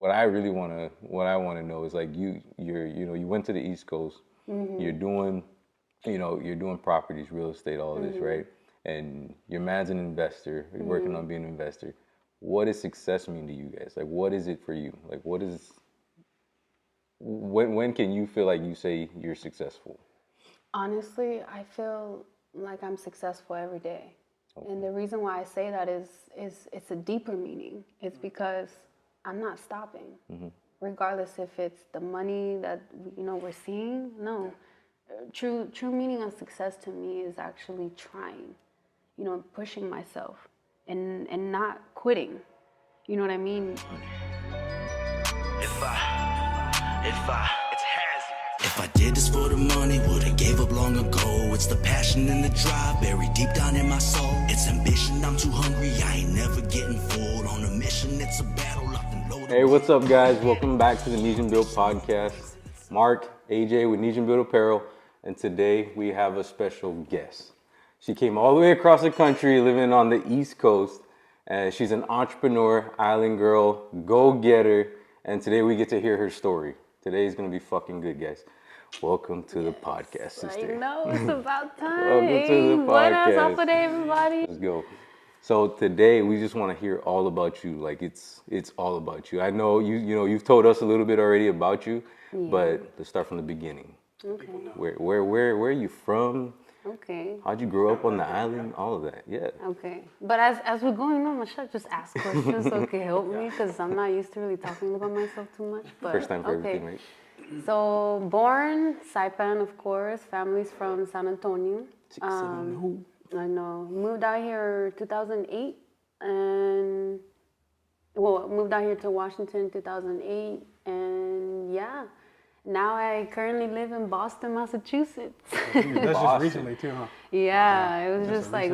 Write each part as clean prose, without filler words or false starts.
what I want to know is like you went to the East Coast, you're doing, you're doing properties, real estate, all of this, right? And your man's an investor, you're working on being an investor. What does success mean to you guys? Like, what is it for you? Like, when can you feel like you say you're successful? Honestly, I feel like I'm successful every day. And the reason why I say that is it's a deeper meaning. It's because I'm not stopping. Regardless if it's the money that we're seeing. No. True meaning of success to me is actually trying, pushing myself and not quitting. You know what I mean? If I did this for the money, would've gave up long ago. It's the passion and the drive buried deep down in my soul. It's ambition, I'm too hungry, I ain't never getting full. On a mission, it's a battle, locked and loaded. Hey, what's up, guys? Welcome back to the Nijin Build podcast. Mark, AJ with Nijin Build Apparel, and today we have a special guest. She came all the way across the country, living on the East Coast, and she's an entrepreneur, island girl, go-getter, and today we get to hear her story. Today is gonna be fucking good, guys. Welcome to the podcast, sister. I know, it's about time. Welcome to the Buenas podcast. up today, everybody. Let's go. So today we just want to hear all about you. Like it's all about you. I know you've told us a little bit already about you, but let's start from the beginning. Okay. Where are you from? Okay. How'd you grow up on the island? All of that. Yeah. Okay. But as we're going on, should I just ask questions so it can help me? Because I'm not used to really talking about myself too much. But, First time for everything, right? So, born Saipan, of course. Family's from San Antonio. I know. Moved out here 2008. And, moved out here to Washington 2008. And, yeah. Now I currently live in Boston, Massachusetts. That's just recently too, huh? Yeah, it was just like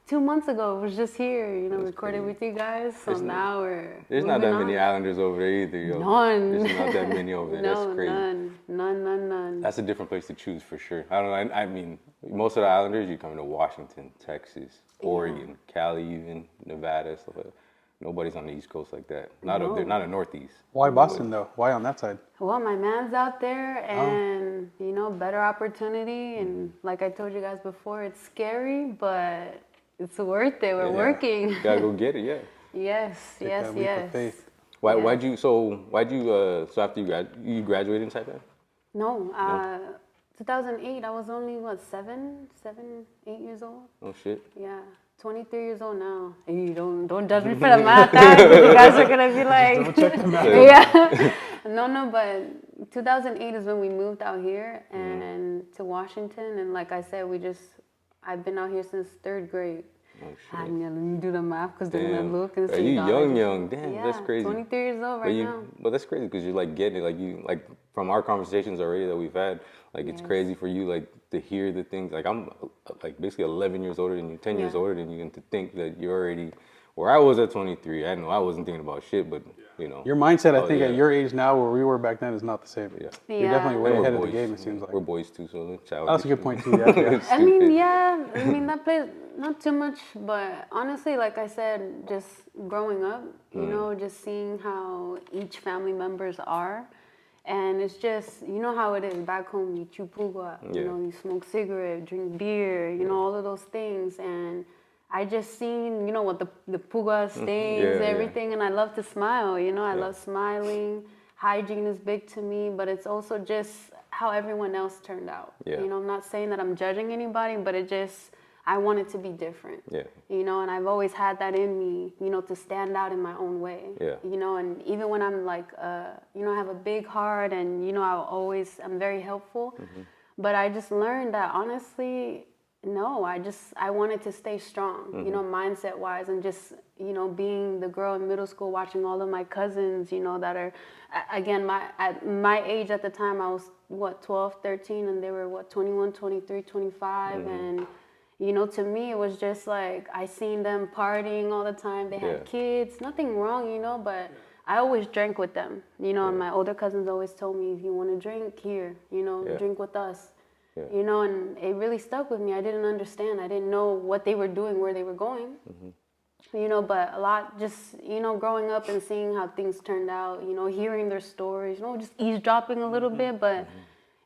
2 months ago. It was just here, recording with you guys. So now there's not that many islanders over there either, yo. None. There's not that many over there. That's crazy. None. That's a different place to choose for sure. I don't know. I mean, most of the islanders, you come to Washington, Texas, Oregon, Cali, even Nevada, stuff like that. Nobody's on the East Coast like that. Not up there, not in Northeast. Why Boston though? Why on that side? Well, my man's out there and, better opportunity. And like I told you guys before, it's scary, but it's worth it. We're working. You gotta go get it, yeah. Yes. Faith. Why'd you, so after you graduated in Saipan? No, 2008, I was only, 7, 8 years old? Oh, shit. Yeah. 23 years old now. Hey, don't judge me for the math. You guys are gonna be like, Don't check the math. yeah. No, but 2008 is when we moved out here and to Washington, and like I said, I've been out here since 3rd grade. Oh, shit. Let me do the math because they're gonna look and Are see. you young? Damn, Yeah, that's crazy. 23 years old now. But that's crazy because you're like getting it, like from our conversations already that we've had, like it's crazy for you like to hear the things. Like I'm like basically 11 years older than you, 10 years older than you, and to think that you're already where I was at 23. I know I wasn't thinking about shit, but Your mindset, I think, at your age now, where we were back then, is not the same. Yeah. You're definitely way And we're ahead of the boys. game. It seems like We're boys too, so that's a good point too. Yeah. I mean, that plays not too much, but honestly, like I said, just growing up, just seeing how each family members are. And it's just, how it is back home, you chew puga, you smoke cigarette, drink beer, all of those things. And I just seen, what the puga stains, everything, and I love to smile, I love smiling. Hygiene is big to me, but it's also just how everyone else turned out. Yeah. I'm not saying that I'm judging anybody, but I want it to be different. Yeah. And I've always had that in me, to stand out in my own way. Yeah. And even when I'm like, I have a big heart and, I'm very helpful. But I just learned that honestly, no, I wanted to stay strong, mindset wise, and just, being the girl in middle school, watching all of my cousins, that are, again, at my age at the time, I was 12, 13, and they were 21, 23, 25. And, to me, it was just like, I seen them partying all the time. They had kids, nothing wrong, but I always drank with them, and my older cousins always told me, if you want to drink, here, drink with us. Yeah. And it really stuck with me. I didn't understand. I didn't know what they were doing, where they were going. you know, but a lot just, you know, growing up and seeing how things turned out, you know, hearing their stories, you know, just eavesdropping a little bit, but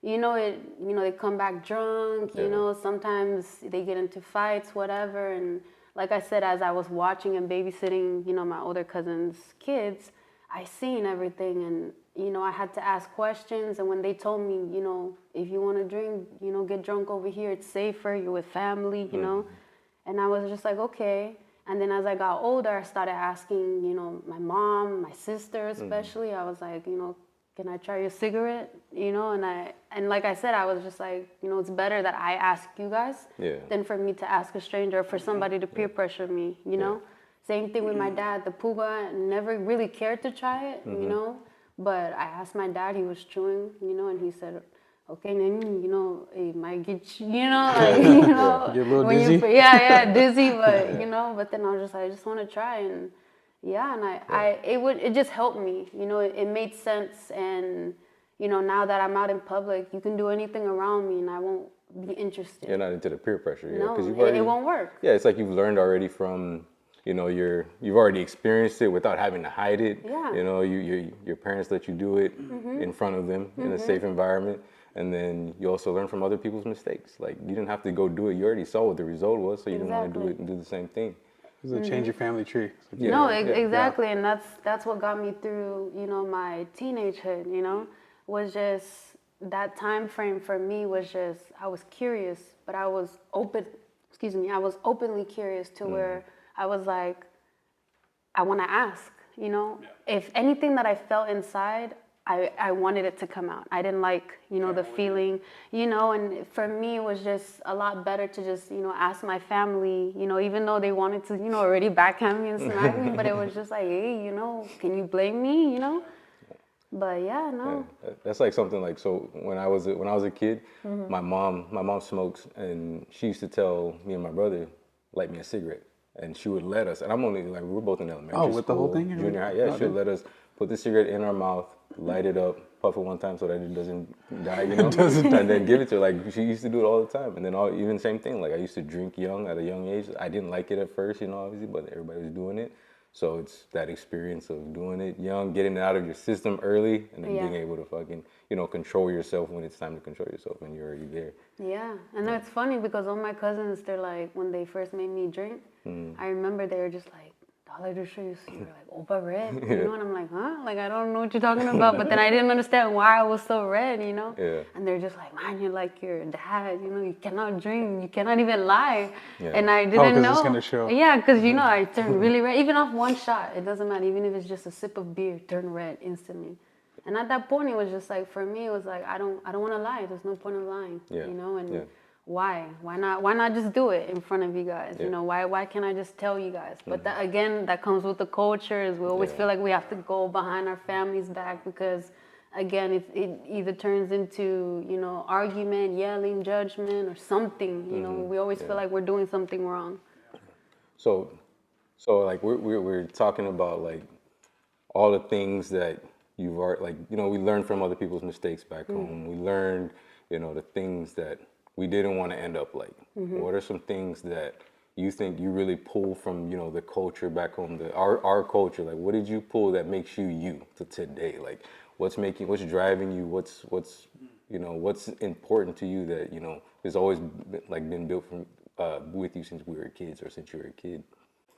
you know, they come back drunk, you know, sometimes they get into fights, whatever. And like I said, as I was watching and babysitting, you know, my older cousin's kids, I seen everything, and, you know, I had to ask questions. And when they told me, you know, if you want to drink, you know, get drunk over here, it's safer, you're with family, you know. And I was just like, okay. And then as I got older, I started asking, you know, my mom, my sister especially, I was like, you know, can I try your cigarette? You know, and like I said, I was just like, you know, it's better that I ask you guys than for me to ask a stranger or for somebody to peer pressure me, you know? Same thing with my dad, the puga, never really cared to try it, you know? But I asked my dad, he was chewing, you know, and he said, okay, then, you know, it might get you know, like, you know. Get a little when dizzy? dizzy, but, you know, but then I was just like, I just want to try, and yeah, and it just helped me, you know, it made sense, and, you know, now that I'm out in public, you can do anything around me and I won't be interested. You're not into the peer pressure, No, because you've already, it won't work. Yeah, it's like you've learned already from, you know, you've already experienced it without having to hide it. Yeah. You know, your parents let you do it in front of them in a safe environment, and then you also learn from other people's mistakes. Like, you didn't have to go do it. You already saw what the result was, so you didn't want to do it and do the same thing. It's a change your family tree. No, exactly, and that's what got me through, you know, my teenagehood, you know, was just that time frame for me was just, I was curious, but I was openly curious to where I was like, I want to ask, you know, if anything that I felt inside, I wanted it to come out. I didn't like, you know, the feeling, you know, and for me it was just a lot better to just, you know, ask my family, you know, even though they wanted to, you know, already backhand me and smack me, but it was just like, hey, you know, can you blame me, you know? But yeah, no. Yeah, that's like something like, so when I was a kid, my mom smokes, and she used to tell me and my brother, light me a cigarette, and she would let us, and I'm only like, we're both in elementary school, with the whole thing? junior high, yeah, she would let us put the cigarette in our mouth, light it up, puff it one time so that it doesn't die, you know, and then give it to her. Like, she used to do it all the time. And then even same thing, like, I used to drink young at a young age. I didn't like it at first, you know, obviously, but everybody was doing it. So it's that experience of doing it young, getting it out of your system early, and then being able to fucking, you know, control yourself when it's time to control yourself, and you're already there. Yeah, and it's funny because all my cousins, they're like, when they first made me drink, I remember they were just like, Dorisha, you see, you're like, Opa red, you know, and I'm like, huh? Like, I don't know what you're talking about, but then I didn't understand why I was so red, you know? Yeah. And they're just like, man, you're like your dad, you know, you cannot drink, you cannot even lie. Yeah. And I didn't know. It's gonna show. Yeah, because, you know, I turned really red, even off one shot, it doesn't matter, even if it's just a sip of beer, turn red instantly. And at that point, it was just like, for me, it was like, I don't want to lie, there's no point of lying, you know, and why not just do it in front of you guys, you know, why can't I just tell you guys? But that, again, that comes with the culture, is we always feel like we have to go behind our family's back, because again, it either turns into, you know, argument, yelling, judgment, or something, you know, we always feel like we're doing something wrong. So like, we're talking about, like, all the things that you've already, like, you know, we learned from other people's mistakes back home. We learned, you know, the things that we didn't want to end up like. What are some things that you think you really pull from, you know, the culture back home, our culture? Like, what did you pull that makes you you to today? Like, what's driving you? What's you know, what's important to you that, you know, has always been built from with you since we were kids, or since you were a kid?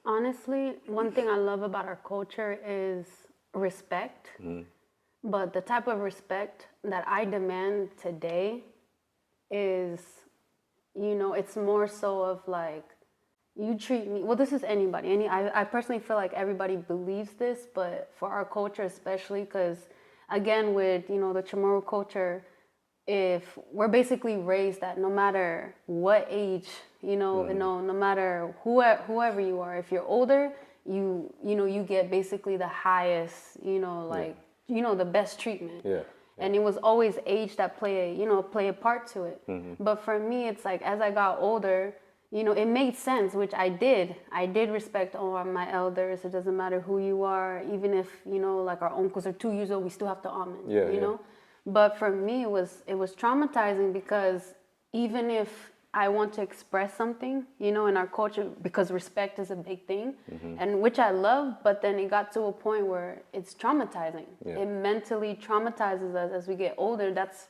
Honestly, one thing I love about our culture is respect. But the type of respect that I demand today is, you know, it's more so of like, you treat me, well, this is anybody. I personally feel like everybody believes this, but for our culture especially, because again, with, you know, the Chamorro culture, if we're basically raised that no matter what age, you know, no matter whoever you are, if you're older, you know, you get basically the highest, you know, like, you know, the best treatment. Yeah. And it was always age that play a part to it. But for me, it's like, as I got older, you know, it made sense, which I did. I did respect all my elders. It doesn't matter who you are, even if, you know, like our uncles are 2 years old, we still have to honor, you know. But for me, it was traumatizing, because even if I want to express something, you know, in our culture, because respect is a big thing, and which I love, but then it got to a point where it's traumatizing. Yeah. It mentally traumatizes us as we get older. That's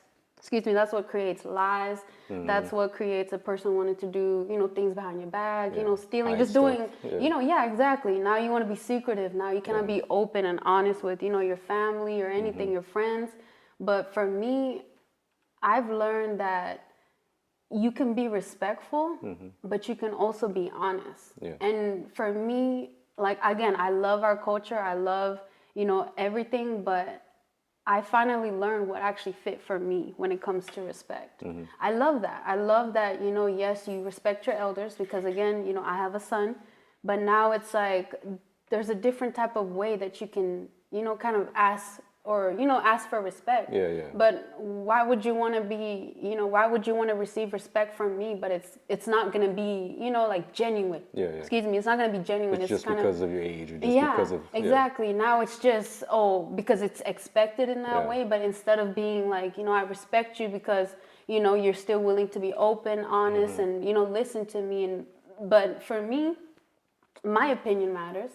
what creates lies. That's what creates a person wanting to do, you know, things behind your back, you know, stealing, Hide just stuff. doing, Yeah. you know, yeah, exactly. Now you want to be secretive. Now you cannot be open and honest with, you know, your family or anything, your friends. But for me, I've learned that you can be respectful, but you can also be honest. Yeah. And for me, like, again, I love our culture. I love, you know, everything, but I finally learned what actually fit for me when it comes to respect. I love that. I love that, you know, yes, you respect your elders because, again, you know, I have a son, but now it's like there's a different type of way that you can, you know, kind of ask or, you know, ask for respect. Yeah. But why would you want to be, you know, why would you want to receive respect from me, but it's not going to be, you know, like genuine. Yeah. Excuse me, it's not going to be genuine. It's just kind because of your age or just yeah, because of... exactly. Now it's just, because it's expected in that way, but instead of being like, you know, I respect you because, you know, you're still willing to be open, honest, and, you know, listen to me. But for me, my opinion matters,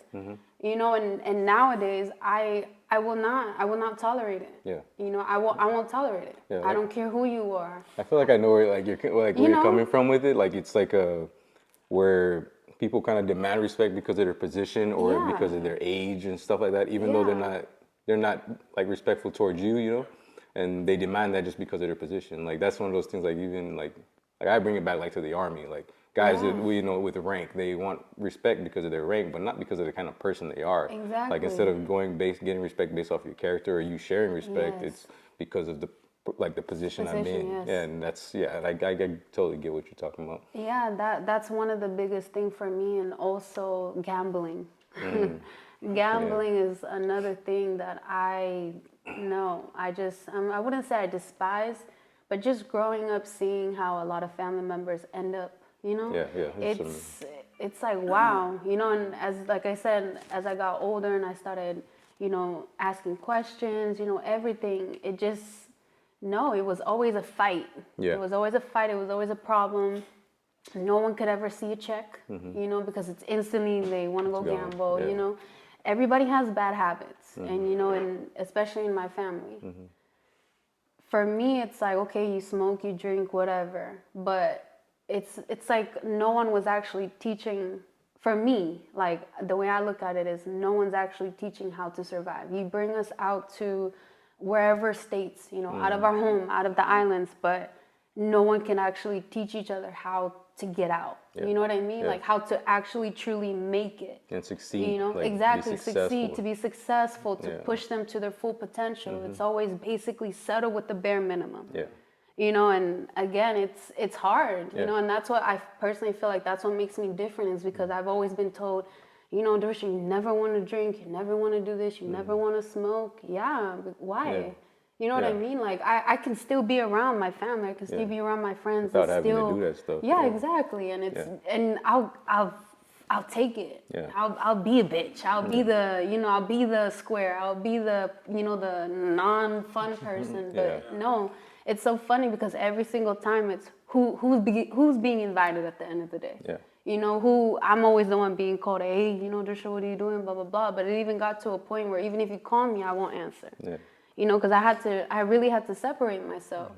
you know, and nowadays I will not tolerate it. Yeah. You know, I won't tolerate it. Yeah, I don't care who you are. I feel like I know where where You you're know? coming from with it. Like it's like where people kind of demand respect because of their position or Yeah. because of their age and stuff like that, even though Yeah. they're not like respectful towards you, you know, and they demand that just because of their position. Like that's one of those things. Like even like I bring it back like to the army. Like guys that you know with rank, they want respect because of their rank, but not because of the kind of person they are. Exactly. Like instead of getting respect based off your character or you sharing respect, Yes. it's because of the position I'm in. Yes. Yeah, and that's I totally get what you're talking about. Yeah, that's one of the biggest thing for me, and also gambling. Gambling is another thing that I just I wouldn't say I despise, but just growing up seeing how a lot of family members end up, you know, Yeah. it's like wow, you know, and like I said, as I got older and I started, you know, asking questions, you know, everything, it just it was always a fight. Yeah. It was always a fight. It was always a problem. No one could ever see a check, you know, because it's instantly they want to go gone. gamble, Yeah. you know. Everybody has bad habits, and, you know, and especially in my family. For me, it's like, okay, you smoke, you drink, whatever. But it's like no one was actually teaching, for me, like the way I look at it is no one's actually teaching how to survive. You bring us out to wherever states, you know, out of our home, out of the islands, but no one can actually teach each other how to get out. Yeah. You know what I mean? Yeah. Like how to actually truly make it. And succeed. You know, like, exactly, be successful. succeed, to be successful, to push them to their full potential. It's always basically settle with the bare minimum. Yeah. You know, and again, it's hard, you Yeah. know, and that's what I personally feel like that's what makes me different, is because I've always been told, you know, Dorisha, you never want to drink, you never want to do this, you never want to smoke. Yeah, but why? Yeah. You know what I mean? Like I can still be around my family, I can still be around my friends Without and having still to do that stuff. Yeah, exactly. And it's and I'll take it. Yeah. I'll be a bitch. I'll be the, you know, I'll be the square. I'll be the, you know, the non-fun person. But no, it's so funny because every single time it's who's being invited at the end of the day. Yeah. You know, I'm always the one being called, hey, you know, Dorisha, what are you doing? Blah, blah, blah. But it even got to a point where even if you call me, I won't answer. Yeah. You know, because I really had to separate myself.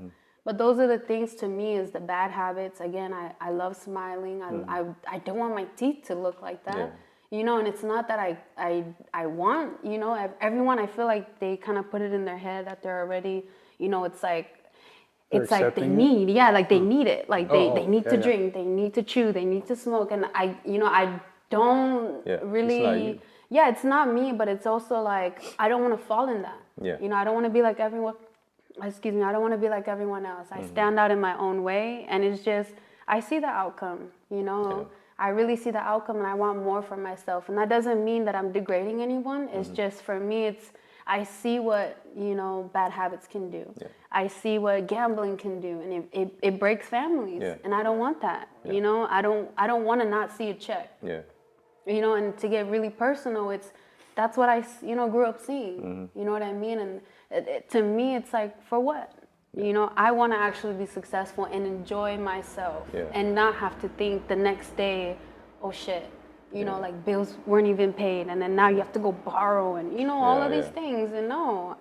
But those are the things to me is the bad habits. Again, I love smiling. I don't want my teeth to look like that. Yeah. You know, and it's not that I want, you know, everyone, I feel like they kind of put it in their head that they're already, you know, it's like they need, like they need it. Like they need to drink, they need to chew, they need to smoke. And I don't really, it's not me, but it's also like, I don't want to fall in that. Yeah. You know, I don't want to be like everyone. I don't want to be like everyone else. I stand out in my own way, and it's just, I see the outcome, you know. I really see the outcome, and I want more for myself. And that doesn't mean that I'm degrading anyone. It's just, for me, I see what, you know, bad habits can do. Yeah. I see what gambling can do, and it breaks families. Yeah. And I don't want that. You know, I don't want to not see a check. Yeah. You know, and to get really personal, that's what I, you know, grew up seeing. You know what I mean? And to me, it's like, for what? You know, I want to actually be successful and enjoy myself and not have to think the next day, oh shit, you know, like bills weren't even paid and then now you have to go borrow and, you know, all of these things. And no,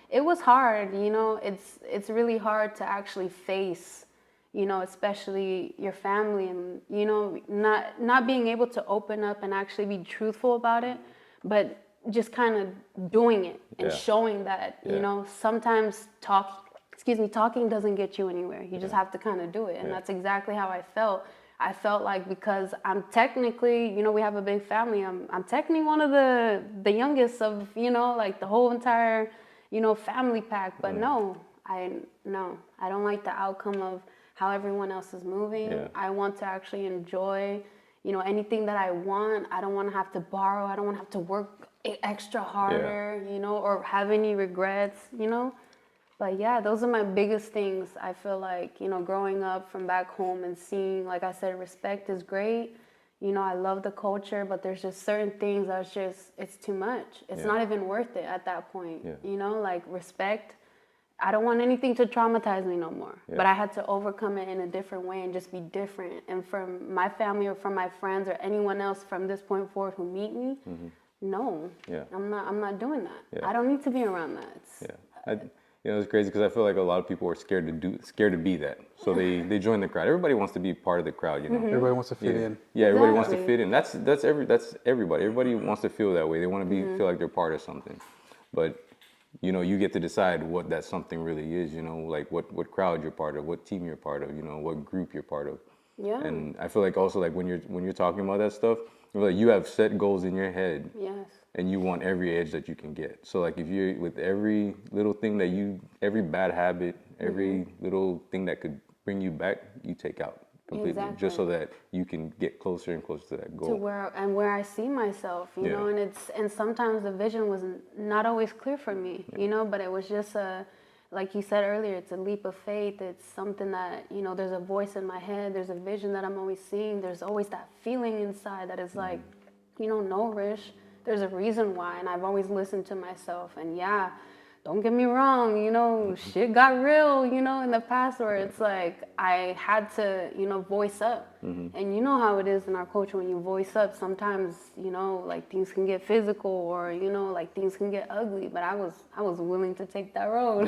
it was hard, you know, it's really hard to actually face, you know, especially your family and, you know, not being able to open up and actually be truthful about it, but just kind of doing it and showing that, you know, sometimes talking doesn't get you anywhere. You just have to kind of do it. And that's exactly how I felt. I felt like because I'm technically, you know, we have a big family. I'm technically one of the youngest of, you know, like the whole entire, you know, family pack. But no, I don't like the outcome of how everyone else is moving. I want to actually enjoy, you know, anything that I want. I don't want to have to borrow. I don't want to have to work extra harder, you know, or have any regrets, you know. But yeah, those are my biggest things. I feel like, you know, growing up from back home and seeing, like I said, respect is great. You know, I love the culture, but there's just certain things that's just, it's too much. It's not even worth it at that point. You know, like respect. I don't want anything to traumatize me no more. But I had to overcome it in a different way and just be different. And from my family or from my friends or anyone else from this point forward who meet me, no, I'm not doing that. I don't need to be around that. You know, it's crazy because I feel like a lot of people are scared to be that, so they join the crowd. Everybody wants to be part of the crowd, you know. Everybody wants to fit in. Yeah, everybody wants to fit in. That's everybody. Everybody wants to feel that way. They want to feel like they're part of something. But you know, you get to decide what that something really is. You know, like what crowd you're part of, what team you're part of. You know, what group you're part of. Yeah. And I feel like also like when you're talking about that stuff, like you have set goals in your head. Yes. And you want every edge that you can get. So like if you're with every little thing every bad habit, every little thing that could bring you back, you take out completely, just so that you can get closer and closer to that goal. To where I see myself, you know, and sometimes the vision was not always clear for me, you know, but it was just like you said earlier, it's a leap of faith. It's something that, you know, there's a voice in my head, there's a vision that I'm always seeing, there's always that feeling inside that is like, you know, no, Rish. There's a reason why, and I've always listened to myself. And yeah, don't get me wrong, you know, shit got real, you know, in the past where it's like I had to, you know, voice up. And you know how it is in our culture when you voice up, sometimes, you know, like things can get physical or, you know, like things can get ugly. But I was willing to take that road.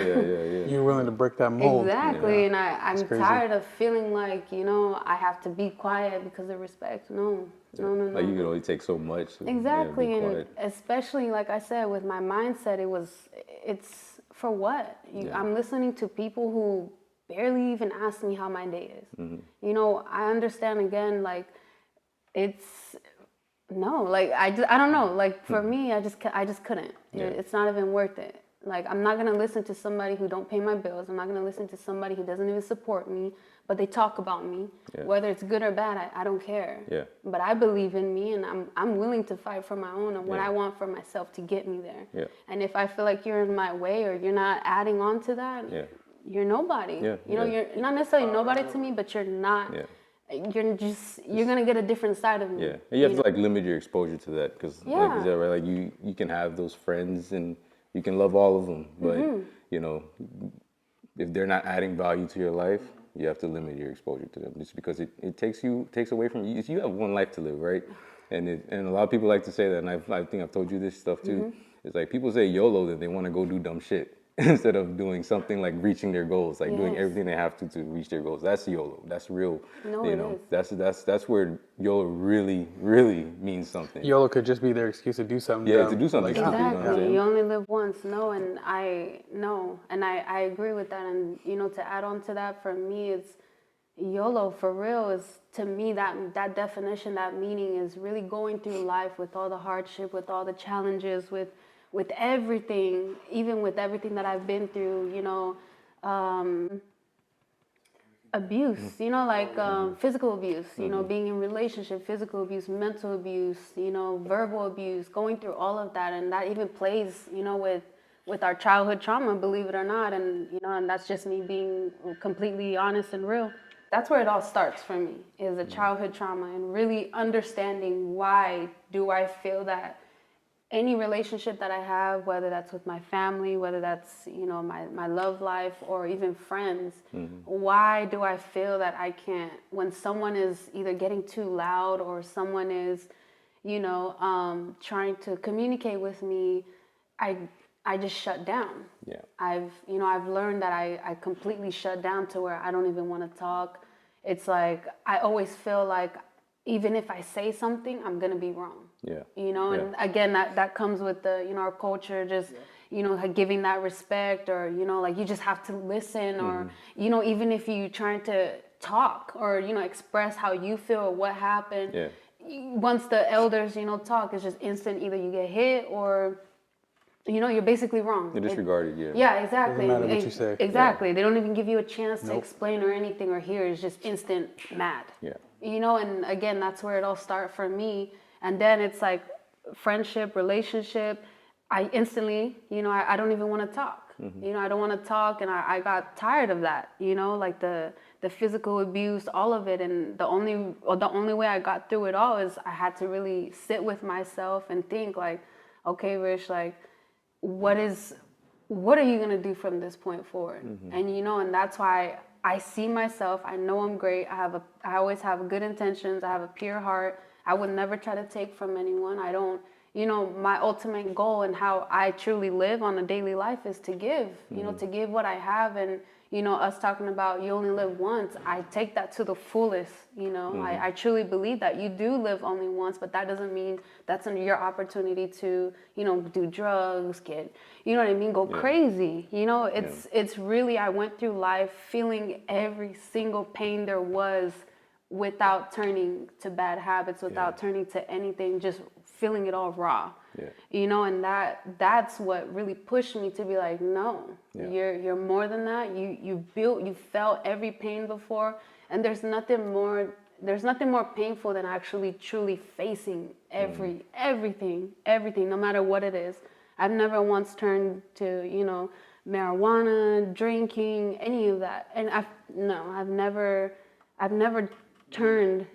You're willing to break that mold. Exactly. And I'm tired of feeling like, you know, I have to be quiet because of respect. No. Like you can only take so much. Exactly, and especially like I said, with my mindset, it's for what? I'm listening to people who barely even ask me how my day is. You know, I understand again, like I don't know. Like for me, I just couldn't. It's not even worth it. Like I'm not gonna listen to somebody who don't pay my bills. I'm not gonna listen to somebody who doesn't even support me. But they talk about me, whether it's good or bad, I don't care. But I believe in me, and I'm willing to fight for my own and what I want for myself to get me there. And if I feel like you're in my way or you're not adding on to that, you're nobody. You know, you're not necessarily nobody to me, but you're not. You're gonna get a different side of me. And you have to like limit your exposure to that because like you said, right? Like you can have those friends and you can love all of them, but you know, if they're not adding value to your life, you have to limit your exposure to them just because it takes away from you. You have one life to live, right? And a lot of people like to say that, and I think I've told you this stuff too. It's like people say YOLO that they want to go do dumb shit instead of doing something like reaching their goals, like doing everything they have to reach their goals. That's YOLO. That's real. No, you know, that's where YOLO really means something. YOLO could just be their excuse to do something. To do something. Exactly. You know what I'm saying? You only live once. And I agree with that. And you know, to add on to that, for me, it's YOLO for real is, to me, that definition, that meaning is really going through life with all the hardship, with all the challenges, with everything, even with everything that I've been through, you know, abuse, you know, like physical abuse, you know, being in relationship, physical abuse, mental abuse, you know, verbal abuse, going through all of that. And that even plays, you know, with our childhood trauma, believe it or not. And, you know, and that's just me being completely honest and real. That's where it all starts for me, is the childhood trauma and really understanding why do I feel that any relationship that I have, whether that's with my family, whether that's, my love life or even friends, why do I feel that I can't, when someone is either getting too loud or someone is, trying to communicate with me, I just shut down. Yeah. I've learned that I completely shut down to where I don't even want to talk. It's like, I always feel like even if I say something, I'm going to be wrong. Yeah. And again, that comes with the, our culture, just, giving that respect, or, like you just have to listen, or, even if you trying to talk or, express how you feel or what happened. Yeah. Once the elders, talk, it's just instant. Either you get hit or, you're basically wrong. They're disregarded, yeah. Yeah, exactly. Doesn't matter what you say. Exactly. Yeah. They don't even give you a chance to explain or anything or hear. It's just instant mad. Yeah. And again, that's where it all started for me. And then it's like friendship, relationship. I instantly, I don't even want to talk. I don't want to talk, and I got tired of that. Like the physical abuse, all of it. And the only way I got through it all is I had to really sit with myself and think like, okay, Rich, like, what are you going to do from this point forward? And and that's why I see myself, I know I'm great. I always have good intentions. I have a pure heart. I would never try to take from anyone. I don't, my ultimate goal and how I truly live on a daily life is to give, to give what I have. And, us talking about you only live once, I take that to the fullest, I truly believe that you do live only once, but that doesn't mean that's your opportunity to, do drugs, go crazy. It's really, I went through life feeling every single pain there was without turning to bad habits, without turning to anything, just feeling it all raw. Yeah. And that's what really pushed me to be like, no, you're more than that. You felt every pain before, and there's nothing more painful than actually truly facing everything, no matter what it is. I've never once turned to, marijuana, drinking, any of that. And I've never turned,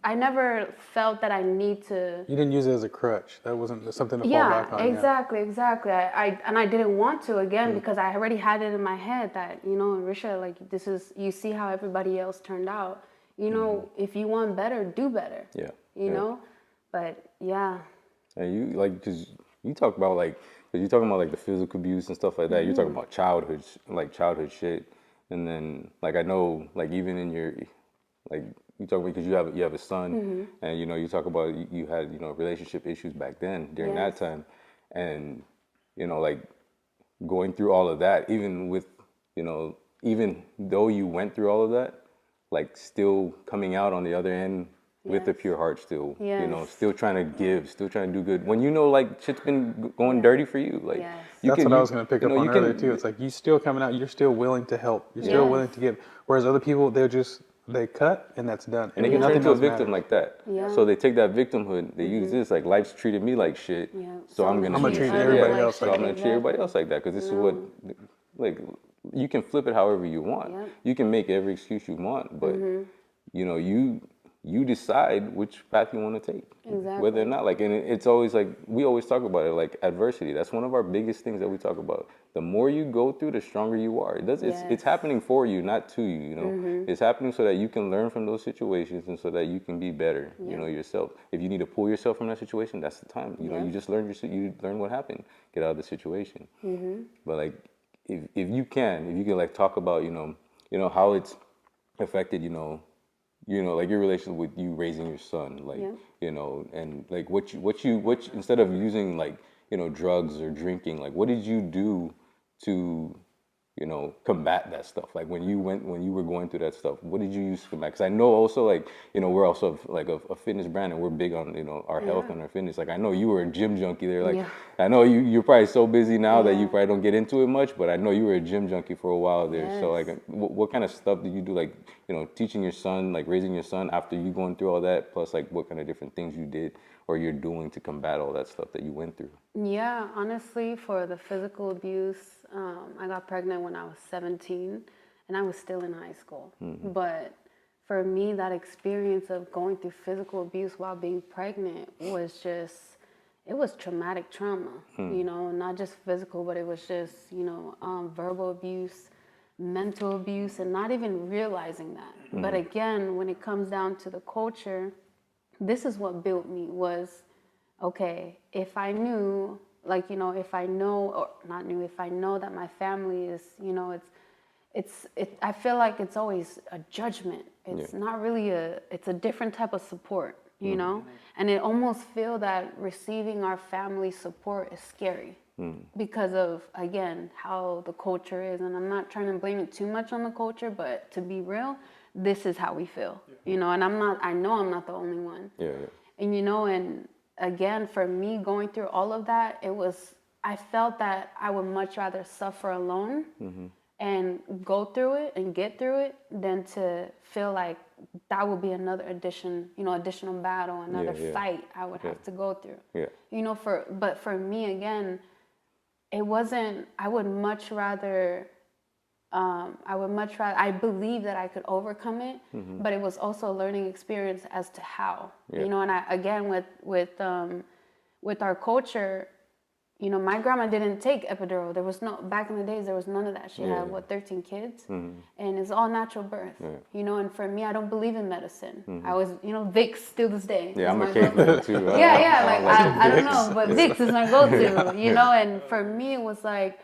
I never felt that I need to. You didn't use it as a crutch. That wasn't something to fall back on. Exactly. I didn't want to again because I already had it in my head that, Risha, like this is, you see how everybody else turned out. If you want better, do better. Yeah. You know? But yeah. And you because you talk about because you're talking about like the physical abuse and stuff like that. You're talking about childhood shit. And then I know even in your you talk about because you have a son, and you talk about you had relationship issues back then during that time, and going through all of that, even with even though you went through all of that, still coming out on the other end with a pure heart, still still trying to give, still trying to do good when shit's been going dirty for you. That's what I was going to pick up on earlier too. It's you still coming out, you're still willing to help, you're still willing to give, whereas other people they cut and that's done. And they can turn into a victim like that. Yeah. So they take that victimhood. They use this life's treated me like shit. Yeah. So I'm gonna treat everybody else. So I'm gonna treat everybody else like that because this is what you can flip it however you want. Yep. You can make every excuse you want, but you decide which path you want to take. Exactly. Whether or not and it's always we always talk about it adversity. That's one of our biggest things that we talk about. The more you go through, the stronger you are. It's happening for you, not to you. It's happening so that you can learn from those situations and so that you can be better. Yourself. If you need to pull yourself from that situation, that's the time. You just learn what happened. Get out of the situation. But if you can talk about how it's affected your relationship with you raising your son, and what instead of using drugs or drinking, what did you do to combat that stuff? When you were going through that stuff, what did you use to combat? Because I know also we're also a fitness brand and we're big on our health and our fitness. I know you were a gym junkie there. I know you're probably so busy now that you probably don't get into it much, but I know you were a gym junkie for a while there. Yes. So what kind of stuff did you do? Teaching your son, raising your son after you going through all that, plus what kind of different things you did or you're doing to combat all that stuff that you went through? Yeah, honestly, for the physical abuse, I got pregnant when I was 17 and I was still in high school. But for me, that experience of going through physical abuse while being pregnant was just, it was traumatic trauma, you know, not just physical, but it was just, you know, verbal abuse, mental abuse, and not even realizing that. But again, when it comes down to the culture, this is what built me was, okay, if I knew, like, you know, if I know, or not knew, if I know that my family is, you know, I feel like it's always a judgment. It's not really it's a different type of support, you know? And it almost feel that receiving our family support is scary because of, again, how the culture is. And I'm not trying to blame it too much on the culture, but to be real, this is how we feel, you know? And I know I'm not the only one. And, you know, and again, for me going through all of that, I felt that I would much rather suffer alone and go through it and get through it than to feel like that would be another additional battle, another fight I would have to go through. You know, but for me, again, it wasn't, I would much rather, I believe that I could overcome it, but it was also a learning experience as to how, you know, and again, with our culture, you know, my grandma didn't take epidural. There was back in the days, there was none of that. She had, 13 kids? And it's all natural birth, you know, and for me, I don't believe in medicine. I was, you know, Vicks still this day. Yeah, I'm a caveman too. I don't know, but Vicks is my go-to, you know, and for me, it was like,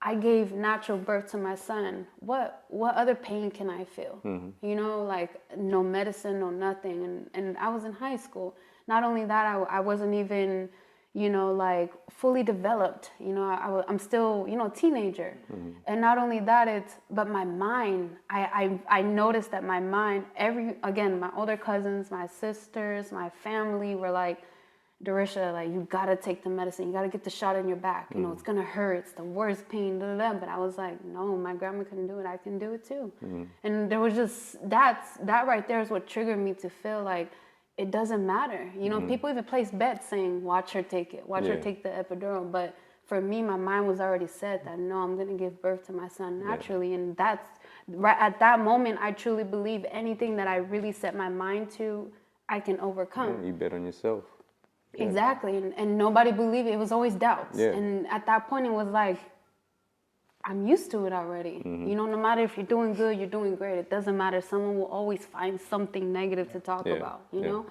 I gave natural birth to my son. What other pain can I feel? You know, like no medicine, no nothing. And I was in high school. Not only that, I wasn't even, you know, like fully developed. You know, I'm still, you know, a teenager. And not only that, but my mind, I noticed that my mind, again, my older cousins, my sisters, my family were like, Dorisha, like, you gotta take the medicine. You gotta get the shot in your back. You know, it's gonna hurt. It's the worst pain. Blah, blah, blah. But I was like, no, my grandma couldn't do it. I can do it too. And there was just, that right there is what triggered me to feel like it doesn't matter. You know, people even place bets saying, watch her take it. Watch her take the epidural. But for me, my mind was already set that, no, I'm gonna give birth to my son naturally. And that's, right at that moment, I truly believe anything that I really set my mind to, I can overcome. You bet on yourself. Exactly, and nobody believed it. It was always doubts. And at that point, it was like, I'm used to it already. You know, no matter if you're doing good, you're doing great. It doesn't matter. Someone will always find something negative to talk about, you know?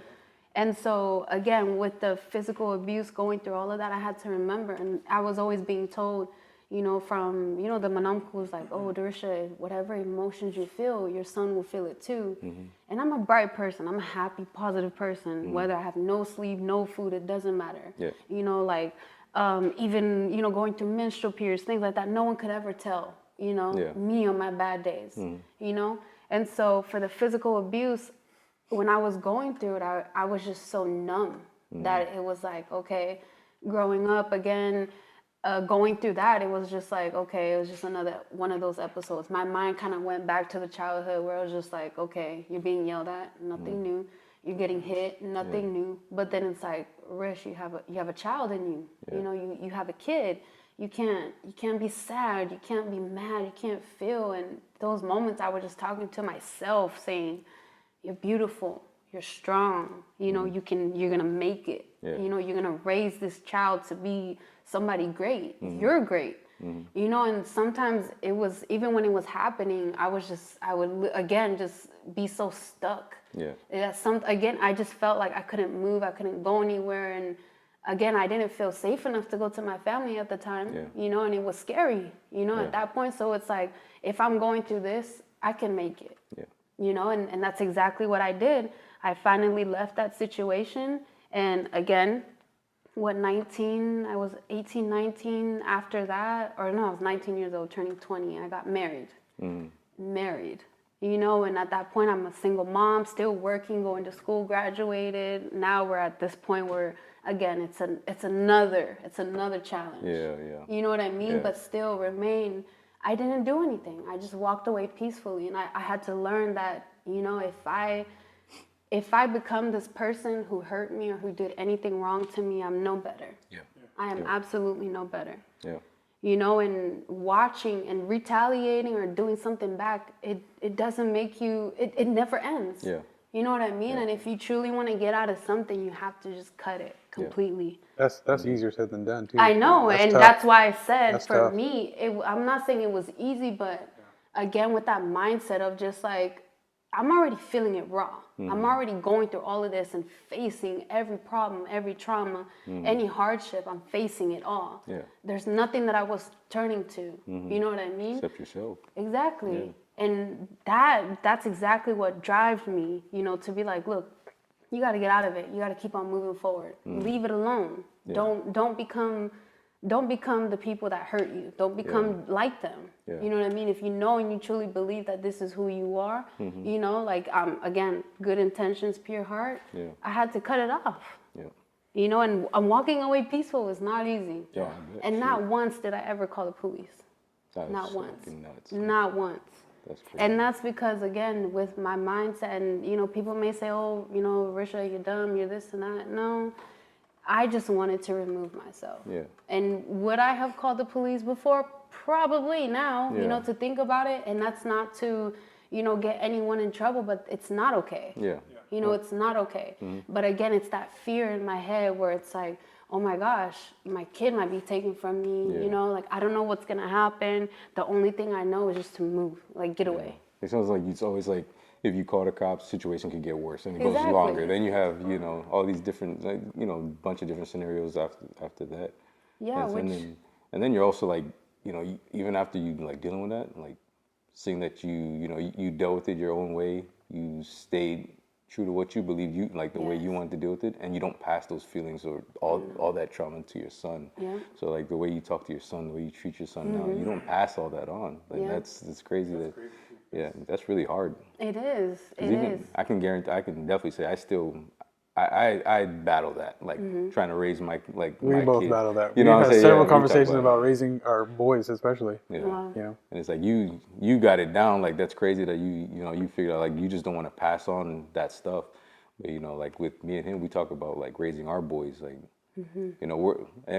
And so, again, with the physical abuse, going through all of that, I had to remember. And I was always being told, you know, from, you know, the manamkus, like, oh, Dorisha, whatever emotions you feel, your son will feel it too. And I'm a bright person. I'm a happy, positive person. Whether I have no sleep, no food, it doesn't matter. You know, like, even, you know, going through menstrual periods, things like that, no one could ever tell, you know, me on my bad days, you know? And so for the physical abuse, when I was going through it, I was just so numb that it was like, okay, growing up again, going through that, it was just like, okay, it was just another one of those episodes. My mind kind of went back to the childhood where it was just like, okay, you're being yelled at, nothing new. You're getting hit, nothing new. But then it's like, Rish, you have a child in you. You know, you have a kid. You can't be sad. You can't be mad. You can't feel. And those moments, I was just talking to myself, saying, you're beautiful. You're strong. You know, you're gonna make it. You know, you're gonna raise this child to be somebody great. You're great. You know, and sometimes it was, even when it was happening, I would again just be so stuck. Again, I just felt like I couldn't move. I couldn't go anywhere. And again, I didn't feel safe enough to go to my family at the time. You know, and it was scary. You know, at that point. So it's like, if I'm going through this, I can make it. You know, and that's exactly what I did. I finally left that situation. And again, I was 18, 19 after that, or no, I was 19 years old, turning 20. I got married. You know, and at that point, I'm a single mom, still working, going to school, graduated. Now we're at this point where, again, it's another challenge. You know what I mean? But still remain, I didn't do anything. I just walked away peacefully. And I had to learn that, you know, if I become this person who hurt me or who did anything wrong to me, I'm no better. I am absolutely no better. You know, and watching and retaliating or doing something back, it doesn't make you, it never ends. You know what I mean? And if you truly want to get out of something, you have to just cut it completely. That's easier said than done too. I know, That's and tough. that's why I said That's for tough. me, I'm not saying it was easy, but again, with that mindset of just like, I'm already feeling it raw. I'm already going through all of this and facing every problem, every trauma, any hardship. I'm facing it all. Yeah. There's nothing that I was turning to. You know what I mean? Except yourself. Exactly. And that's exactly what drives me, you know, to be like, look, you got to get out of it. You got to keep on moving forward. Leave it alone. Yeah. Don't become the people that hurt you. Don't become like them. Yeah. You know what I mean? If you know and you truly believe that this is who you are, you know, like again, good intentions, pure heart. Yeah. I had to cut it off. Yeah. You know, and walking away peaceful was not easy. Yeah, I bet. And not once did I ever call the police. That is Not once. fucking nuts. Not once. That's crazy. And that's because, again, with my mindset, and, you know, people may say, oh, you know, Risha, you're dumb, you're this and that. No, I just wanted to remove myself. Yeah. And would I have called the police before? Probably now, Yeah. you know, to think about it. And that's not to, you know, get anyone in trouble, but it's not okay. Yeah. You know, it's not okay. But again, it's that fear in my head where it's like, oh my gosh, my kid might be taken from me. Yeah. You know, like I don't know what's gonna happen. The only thing I know is just to move, like get away. It sounds like it's always like if you call the cops, situation could get worse and it goes Exactly. longer. Then you have, you know, all these different, like, you know, bunch of different scenarios after that. Yeah, And then you're also like, you know, even after you like dealing with that, like seeing that you know, you dealt with it your own way, you stayed true to what you believe, you like the way you wanted to deal with it, and you don't pass those feelings or all that trauma to your son. Yeah. So like the way you talk to your son, the way you treat your son now, you don't pass all that on. Like that's crazy. That's really hard. It is. 'Cause It even, is. I can definitely say I battle that, like trying to raise my We my both kid. battle that. You know We've what I'm had saying? several We talk conversations about it. raising our boys, especially. Yeah. Wow. You know, And it's like you got it down. Like that's crazy that you know you figured out like you just don't want to pass on that stuff. But you know, like with me and him, we talk about like raising our boys. Like you know,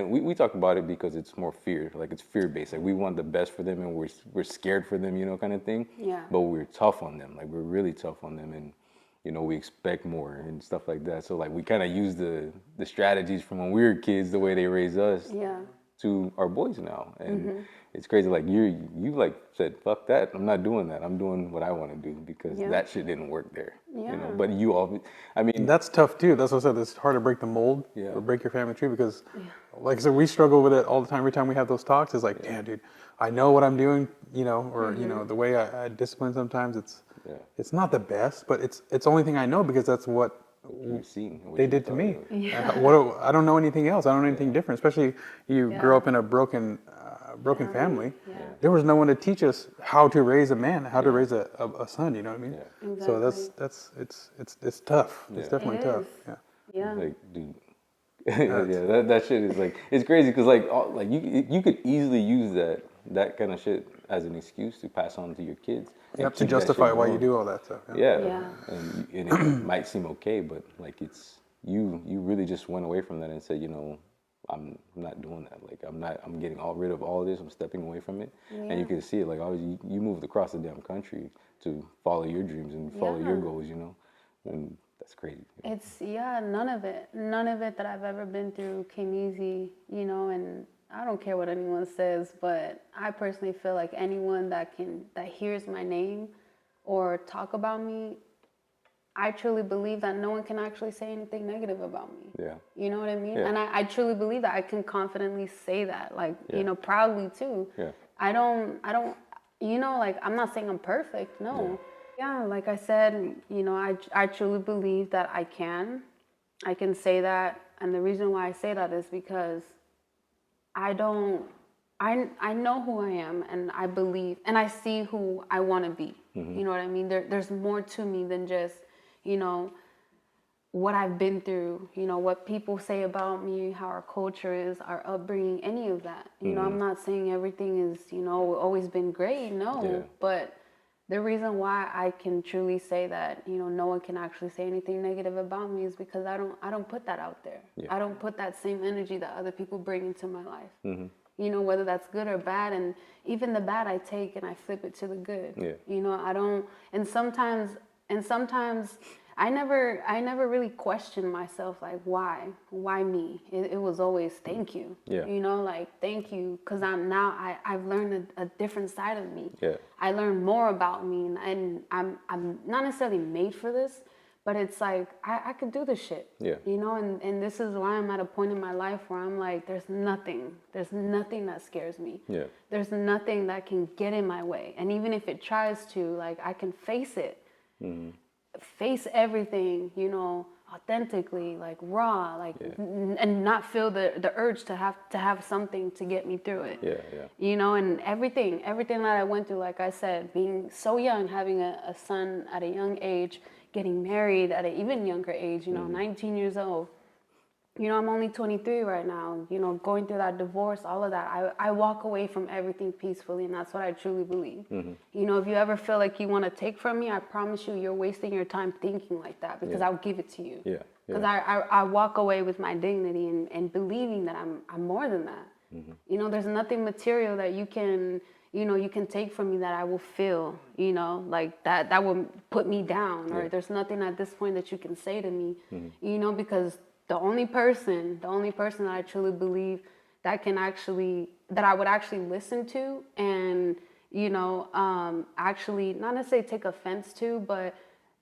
we talk about it because it's more fear. Like it's fear based. Like we want the best for them, and we're scared for them. You know, kind of thing. Yeah. But we're tough on them. Like we're really tough on them, and you know we expect more and stuff like that. So like we kind of use the strategies from when we were kids, the way they raised us. Yeah. To our boys now, and it's crazy. Like you like said, fuck that. I'm not doing that. I'm doing what I want to do because that shit didn't work there. You know, Yeah. but you all, I mean, that's tough too. That's what I said. It's hard to break the mold Yeah. or break your family tree because, like I said, we struggle with it all the time. Every time we have those talks, it's like, damn, dude, I know what I'm doing. You know, or you know, the way I discipline sometimes, it's not the best, but it's the only thing I know because that's what you've seen what they you did to thought me. of. I don't know anything else. I don't know anything different. Especially you grew up in a broken family. There was no one to teach us how to raise a man, how to raise a son. You know what I mean? Exactly. So it's tough. It's definitely It tough. is. Yeah. Yeah. Like, dude. Yeah, that shit is like it's crazy because like you could easily use that kind of shit as an excuse to pass on to your kids. You have to keep that justify shit why you going. do all that stuff. Yeah. And it might seem okay, but like it's you really just went away from that and said, you know, I'm not doing that. Like I'm getting rid of all this. I'm stepping away from it. And you can see it. Like obviously you moved across the damn country to follow your dreams and follow your goals, you know, and that's crazy. It's none of it that I've ever been through came easy, you know, and I don't care what anyone says, but I personally feel like anyone that hears my name or talk about me, I truly believe that no one can actually say anything negative about me. Yeah. You know what I mean? Yeah. And I truly believe that I can confidently say that, like, you know, proudly too. Yeah. I don't, you know, like, I'm not saying I'm perfect, no. Yeah, like I said, you know, I truly believe that I can say that. And the reason why I say that is because I know who I am, and I believe, and I see who I want to be. You know what I mean? There's more to me than just, you know, what I've been through, you know, what people say about me, how our culture is, our upbringing, any of that. You know, I'm not saying everything is, you know, always been great, no. Yeah. But the reason why I can truly say that, you know, no one can actually say anything negative about me is because I don't put that out there. Yeah. I don't put that same energy that other people bring into my life. You know, whether that's good or bad, and even the bad I take and I flip it to the good. Yeah. You know, I don't, and sometimes I never really questioned myself, like, why me? It was always thank you. Yeah. You know, like, thank you, because I've learned a different side of me. Yeah. I learned more about me, and I'm not necessarily made for this, but it's like I could do this shit. Yeah. You know, and this is why I'm at a point in my life where I'm like, there's nothing that scares me. Yeah. There's nothing that can get in my way, and even if it tries to, like, I can face it. Face everything, you know, authentically, like raw, like, and not feel the urge to have something to get me through it. Yeah, yeah. You know, and everything that I went through, like I said, being so young, having a son at a young age, getting married at an even younger age, you know, 19 years old. You know, I'm only 23 right now, you know, going through that divorce, all of that. I walk away from everything peacefully, and that's what I truly believe. You know, if you ever feel like you want to take from me, I promise you, you're wasting your time thinking like that, because I'll give it to you. Yeah. Because I walk away with my dignity and believing that I'm more than that. You know, there's nothing material that you can take from me that I will feel, you know, like that will put me down, or there's nothing at this point that you can say to me, you know, because the only person that I truly believe that I would actually listen to, and, you know, actually not necessarily take offense to, but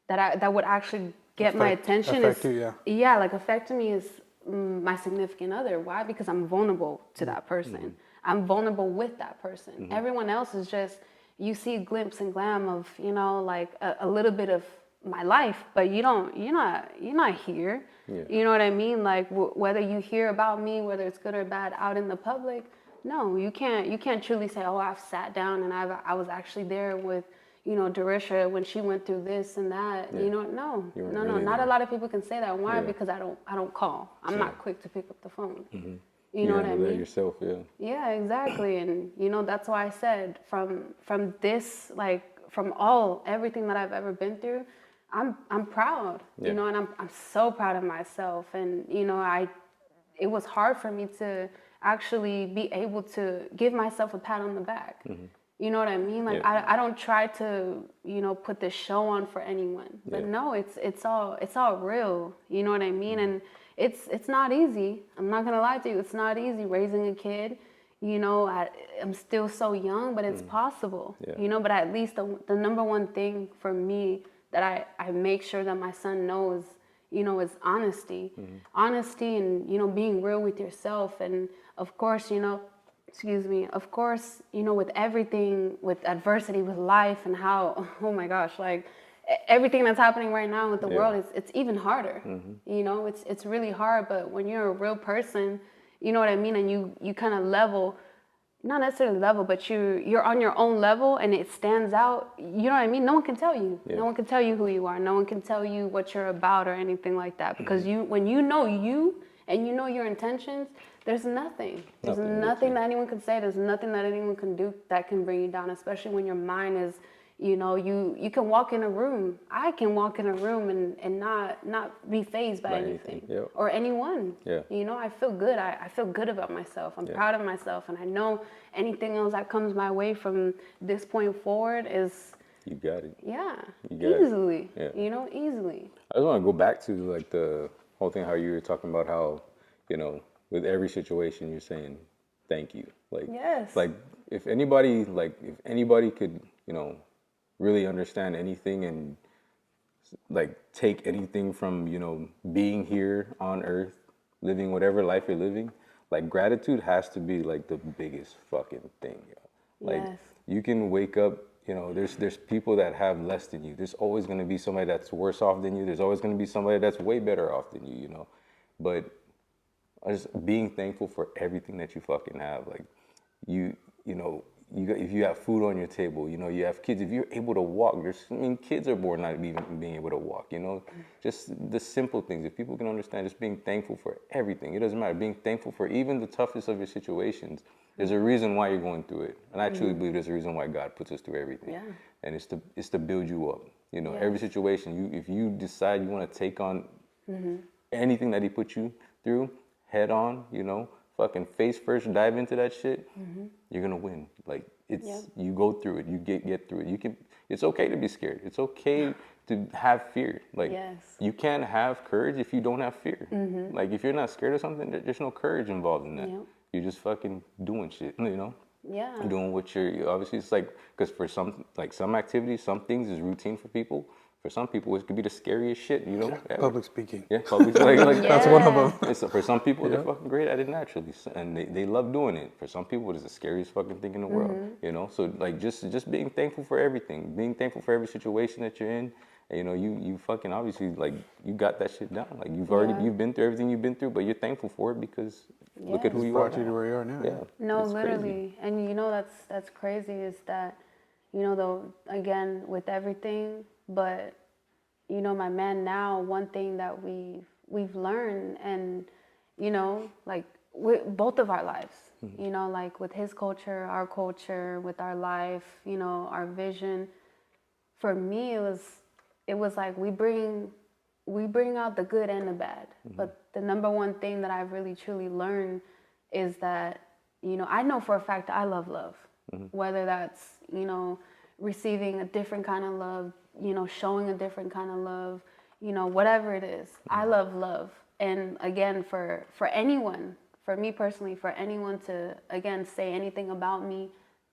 that would actually get my attention affect you, like affect me is my significant other. Why? Because I'm vulnerable to that person. I'm vulnerable with that person. Everyone else is just, you see a glimpse and glam of, you know, like a little bit of my life, but you're not here. You know what I mean? Like, whether you hear about me, whether it's good or bad, out in the public, no, you can't truly say, oh, I've sat down and I was actually there with, you know, Dorisha when she went through this and that. You know, no, really not there. a lot of people can say that. Why? Because I don't call. I'm not quick to pick up the phone. You know what I mean? Yourself, yeah. Yeah, exactly. And, you know, that's why I said from this, like, from everything that I've ever been through, I'm proud, you know, and I'm so proud of myself. And, you know, it was hard for me to actually be able to give myself a pat on the back. You know what I mean? Like, I don't try to, you know, put this show on for anyone, but no, it's all real. You know what I mean? And it's not easy. I'm not gonna lie to you. It's not easy raising a kid. You know, I'm still so young, but it's possible. You know, but at least the number one thing for me that I make sure that my son knows, you know, is honesty. Honesty, and, you know, being real with yourself. And of course, you know, of course, you know, with everything, with adversity, with life, and how, oh my gosh, like, everything that's happening right now with the world, it's even harder. You know, it's really hard. But when you're a real person, you know what I mean, and you kind of level, not necessarily level, but you're on your own level, and it stands out. You know what I mean? No one can tell you. No one can tell you who you are. No one can tell you what you're about or anything like that. Because when you know you and you know your intentions, there's nothing. There's nothing that anyone can say. There's nothing that anyone can do that can bring you down, especially when your mind is, you know, you can walk in a room. I can walk in a room and not be fazed by anything or anyone. You know, I feel good. I feel good about myself. I'm proud of myself, and I know anything else that comes my way from this point forward is. You got it. Yeah, easily. You know, easily. I just want to go back to, like, the whole thing, how you were talking about how, you know, with every situation you're saying thank you. Like, like if anybody could, you know, really understand anything and, like, take anything from, you know, being here on earth, living whatever life you're living, like, gratitude has to be, like, the biggest fucking thing. Like, you can wake up, you know, there's people that have less than you. There's always going to be somebody that's worse off than you. There's always going to be somebody that's way better off than you, you know. But just being thankful for everything that you fucking have. Like, you know, if you have food on your table, you know, you have kids, if you're able to walk, kids are born not even being able to walk, you know, just the simple things. If people can understand, just being thankful for everything, it doesn't matter, being thankful for even the toughest of your situations. There's a reason why you're going through it. And I truly believe there's a reason why God puts us through everything. And it's to build you up. You know, every situation, if you decide you want to take on anything that he put you through, head on, you know, fucking face first, dive into that shit, you're gonna win. Like, it's you go through it, you get through it. It's okay to be scared. It's okay to have fear. Like, Yes. you can't have courage if you don't have fear. Like, if you're not scared of something, there's no courage involved in that. Yep. You're just fucking doing shit, you know? Yeah. Doing what obviously it's like, because for some activities, some things is routine for people. For some people, it could be the scariest shit, you know? Public speaking. Yeah, public like That's one of them. it's, for some people, they're fucking great at it naturally, and they love doing it. For some people, it's the scariest fucking thing in the world, you know. So like, just being thankful for everything, being thankful for every situation that you're in. And, you know, you fucking obviously, like, you got that shit down. Like, you've been through everything you've been through, but you're thankful for it because look at who you are Brought you to where you are now. Yeah. No, It's literally. crazy. And you know that's crazy is that, you know, though, again, with everything, but, you know, my man now, one thing that we've learned and, you know, like with both of our lives, you know, like with his culture, our culture, with our life, you know, our vision, for me, it was like we bring out the good and the bad. But the number one thing that I've really truly learned is that, you know, I know for a fact I love love, whether that's, you know, receiving a different kind of love, you know, showing a different kind of love, you know, whatever it is. I love love. And again, for anyone, for me personally, for anyone to, again, say anything about me,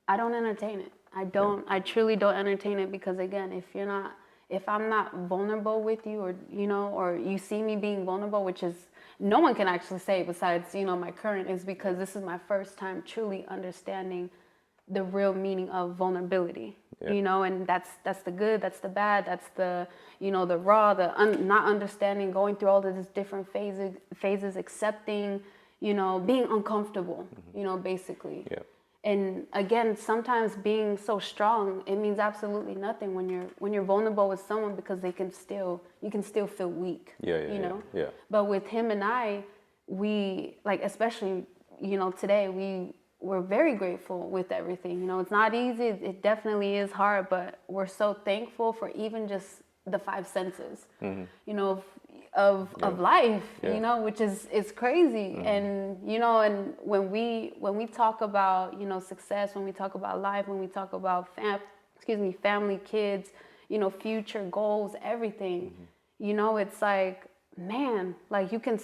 I don't entertain it. I truly don't entertain it because, again, if I'm not vulnerable with you or, you know, or you see me being vulnerable, which is, no one can actually say besides, you know, my current, is because this is my first time truly understanding the real meaning of vulnerability, you know, and that's the good, that's the bad, that's the, you know, the raw, the not understanding, going through all of these different phases, accepting, you know, being uncomfortable, you know, basically. Yeah. And again, sometimes being so strong, it means absolutely nothing when you're vulnerable with someone because you can still feel weak. You know? Yeah. But with him and I, we, like, especially, you know, today we're very grateful with everything. You know, it's not easy. It definitely is hard, but we're so thankful for even just the five senses, you know, of life, you know, which is crazy. And, you know, and when we talk about, you know, success, when we talk about life, when we talk about family, kids, you know, future goals, everything, you know, it's like, man, like you can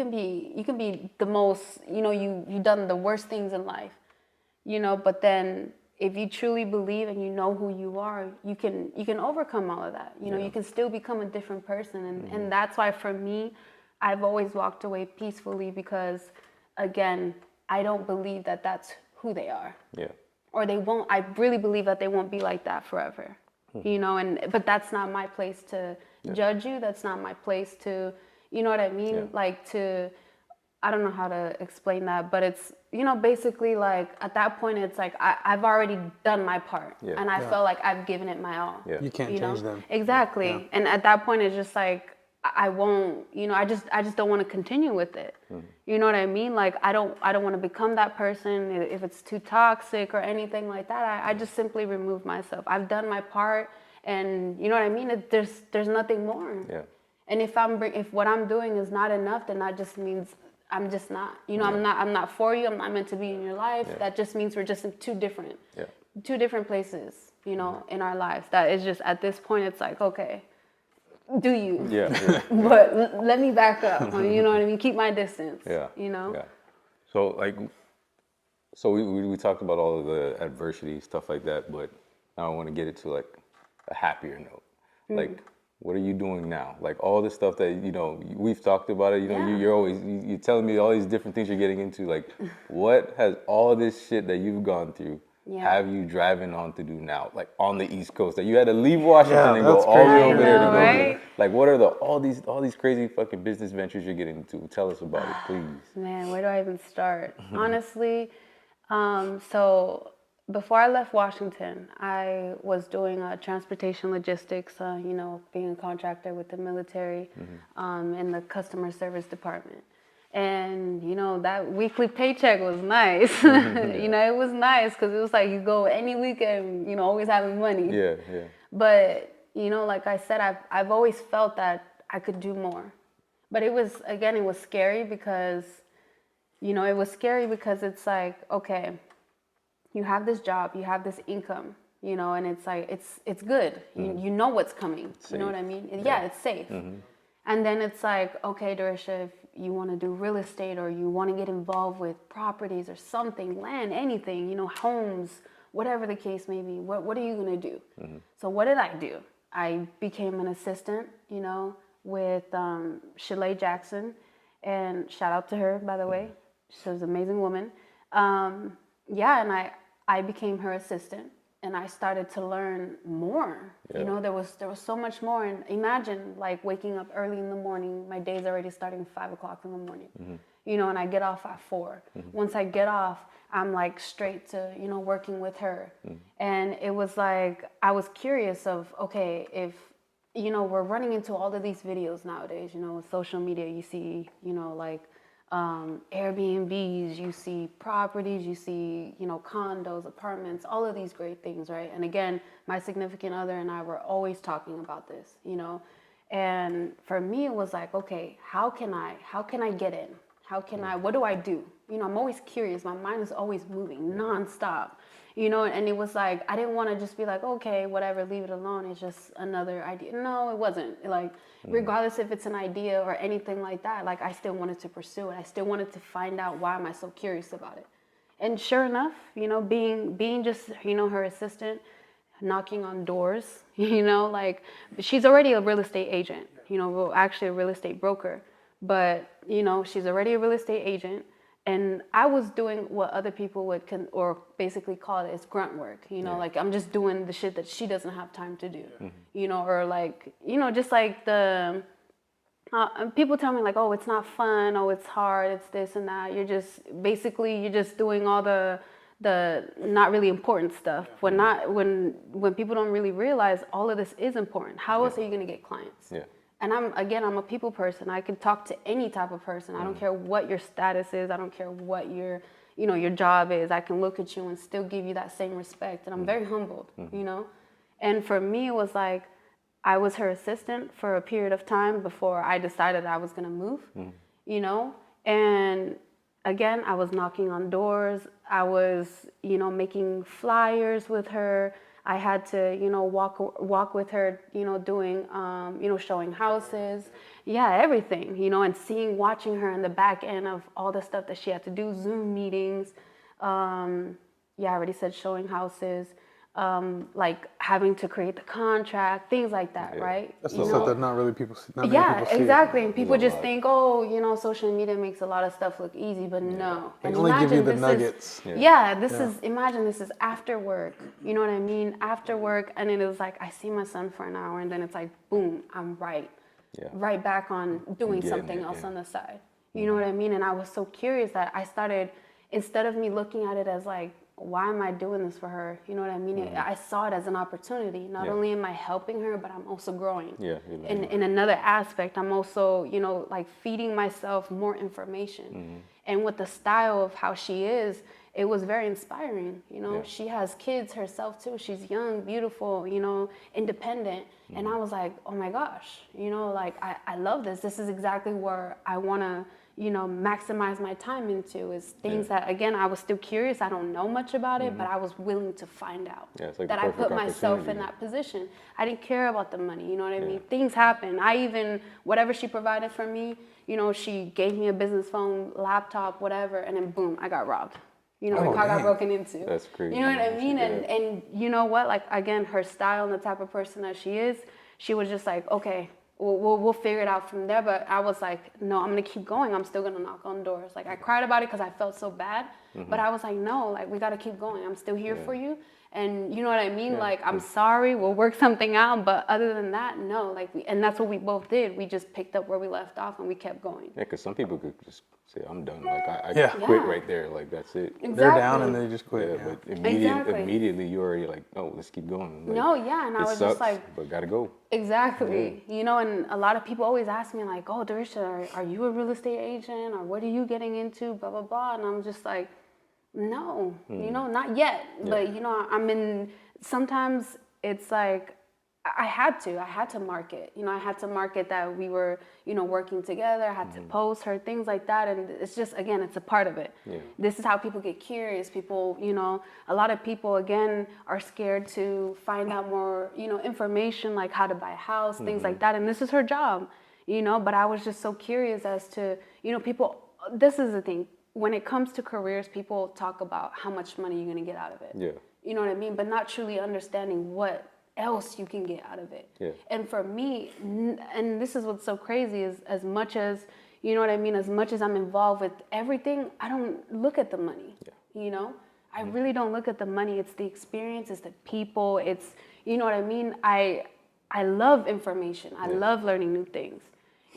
be the most, you know, you've done the worst things in life, you know, but then if you truly believe and you know who you are, you can overcome all of that. You know, you can still become a different person. And that's why for me, I've always walked away peacefully because, again, I don't believe that that's who they are. Yeah. Or they won't, I really believe that they won't be like that forever. You know, but that's not my place to judge you. That's not my place to, you know what I mean? Yeah. Like I don't know how to explain that, but it's, you know, basically like at that point, it's like I've already done my part and I felt like I've given it my all. Yeah. You can't change them. Exactly. Yeah. And at that point, it's just like, I won't, you know, I just don't want to continue with it. You know what I mean? Like, I don't want to become that person if it's too toxic or anything like that. I just simply remove myself. I've done my part and you know what I mean? There's nothing more. Yeah. And if what I'm doing is not enough, then that just means I'm just not. You know, I'm not for you. I'm not meant to be in your life. Yeah. That just means we're just in two different places, you know, Mm-hmm. in our lives. That is just at this point, it's like, okay, do you? Yeah. But let me back up. You know what I mean? Keep my distance. Yeah. You know? Yeah. So like, we talked about all of the adversity, stuff like that, but now I want to get it to like a happier note. Like, what are you doing now? Like all the stuff that, you know, we've talked about it, you know, Yeah. you're always, you're telling me all these different things you're getting into. Like, what has all this shit that you've gone through have you driving on to do now? Like on the East Coast, that you had to leave Washington and go that's all the way crazy. over there to I know, go right? do. Like, what are all these crazy fucking business ventures you're getting into? Tell us about it, please. Man, where do I even start? Honestly, so before I left Washington, I was doing transportation logistics, you know, being a contractor with the military in the customer service department. And, you know, that weekly paycheck was nice. You know, it was nice because it was like you go any weekend, you know, always having money. Yeah. But, you know, like I said, I've always felt that I could do more. But it was scary because, you know, it's like, okay, you have this job, you have this income, you know, and it's like, it's good. You know what's coming. You know what I mean? Yeah, it's safe. And then it's like, okay, Dorisha, if you want to do real estate or you want to get involved with properties or something, land, anything, you know, homes, whatever the case may be, what are you going to do? So what did I do? I became an assistant, you know, with Shalay Jackson. And shout out to her, by the way. She was an amazing woman. Yeah, and I became her assistant. And I started to learn more. You know, there was so much more. And imagine like waking up early in the morning. My day's already starting 5 o'clock in the morning. You know, and I get off at 4. Once I get off, I'm like straight to, you know, working with her. And it was like, I was curious of, okay, if, you know, we're running into all of these videos nowadays, you know, with social media, you see, you know, like Airbnbs, you see properties, you see, you know, condos, apartments, all of these great things, right? And again, my significant other and I were always talking about this, you know, and for me, it was like, okay, how can I get in? What do I do? You know, I'm always curious. My mind is always moving nonstop, you know, and it was like, I didn't want to just be like, okay, whatever, leave it alone. It's just another idea. No, it wasn't. Like, regardless if it's an idea or anything like that, like I still wanted to pursue it. I still wanted to find out why am I so curious about it. And sure enough, you know, being just, you know, her assistant, knocking on doors, you know, like she's already a real estate agent, you know, well, actually a real estate broker. But, you know, she's already a real estate agent. And I was doing what other people would or basically call it as grunt work, you know, like I'm just doing the shit that she doesn't have time to do, you know, or like, you know, just like the people tell me like, oh, it's not fun, oh, it's hard, it's this and that. You're just doing all the not really important stuff. When people don't really realize all of this is important. How else are you gonna get clients? And I'm a people person. I can talk to any type of person. I don't care what your status is. I don't care what your job is. I can look at you and still give you that same respect. And I'm very humbled, you know? And for me, it was like, I was her assistant for a period of time before I decided I was gonna move, you know? And again, I was knocking on doors. I was, you know, making flyers with her. I had to, you know, walk with her, you know, doing, you know, showing houses, everything, you know, and watching her in the back end of all the stuff that she had to do, Zoom meetings, I already said showing houses, like having to create the contract, things like that, right? That's the stuff that not many people see. Exactly. And people just think, oh, you know, social media makes a lot of stuff look easy, but no. They and only give you the nuggets. Imagine this is after work. You know what I mean? After work, and then it was like, I see my son for an hour, and then it's like, boom, I'm right back on doing something else on the side. You know what I mean? And I was so curious that I started, instead of me looking at it as like, why am I doing this for her? You know what I mean? I saw it as an opportunity. Not only am I helping her, but I'm also growing. In another aspect, I'm also, you know, like feeding myself more information. And with the style of how she is, it was very inspiring. You know, she has kids herself too. She's young, beautiful, you know, independent. And I was like, oh my gosh, you know, like I love this. This is exactly where I want to, you know, maximize my time into, is things that, again, I was still curious. I don't know much about it, but I was willing to find out. It's like that I put myself in that position. I didn't care about the money, you know what I mean? Things happen. Whatever she provided for me, you know, she gave me a business phone, laptop, whatever, and then boom, I got robbed. You know, my car got broken into. That's crazy. You know what I mean? And you know what? Like, again, her style and the type of person that she is, she was just like, okay, we'll figure it out from there. But I was like, no, I'm gonna keep going. I'm still gonna knock on doors. Like, I cried about it because I felt so bad, but I was like, no, like, we gotta keep going. I'm still here for you. And you know what I mean? Like, I'm sorry, we'll work something out. But other than that, no. Like, and that's what we both did. We just picked up where we left off and we kept going. Yeah, because some people could just say, I'm done. Like, I quit right there. Like, that's it. Exactly. They're down and they just quit. But immediately you already like, oh, let's keep going. Like, and I was sucks, just like, but gotta go. Exactly. You know, and a lot of people always ask me like, oh, Dorisha, are you a real estate agent, or what are you getting into, blah, blah, blah. And I'm just like, no, you know, not yet. But, you know, sometimes it's like, I had to market, I had to market that we were, working together. I had to post her, things like that. And it's just, again, it's a part of it. Yeah. This is how people get curious. People, a lot of people, again, are scared to find out more, information, like how to buy a house, things like that. And this is her job, but I was just so curious as to, people, this is the thing. When it comes to careers, people talk about how much money you're going to get out of it. Yeah. You know what I mean? But not truly understanding what else you can get out of it. Yeah. And for me, and this is what's so crazy, is as much as, as much as I'm involved with everything, I don't look at the money. Yeah. I really don't look at the money. It's the experience, it's the people, it's, you know what I mean? I love information. I love learning new things.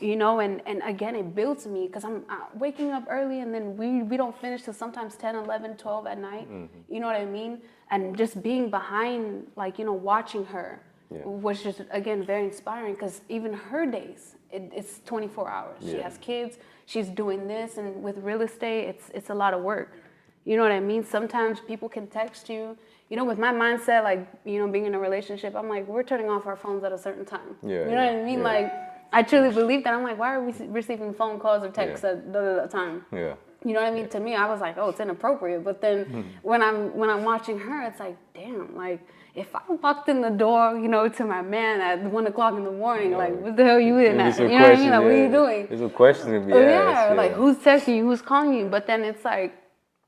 And again, it builds me, because I'm waking up early, and then we don't finish till sometimes 10, 11, 12 at night. You know what I mean? And just being behind, like, watching her was just, again, very inspiring, because even her days, it's 24 hours. She has kids, she's doing this, and with real estate, it's a lot of work. You know what I mean? Sometimes people can text you. With my mindset, like, being in a relationship, I'm like, we're turning off our phones at a certain time. Yeah, you know what I mean? yeah. Like, I truly believe that. I'm like, why are we receiving phone calls or texts at that time? Yeah. You know what I mean? To me, I was like, oh, it's inappropriate. But then when I'm watching her, it's like, damn, like, if I walked in the door, to my man at 1 o'clock in the morning, like, what the hell are you in at? You know what I mean? Like, what are you doing? There's some questions to be asked. Like, who's texting you? Who's calling you? But then it's like,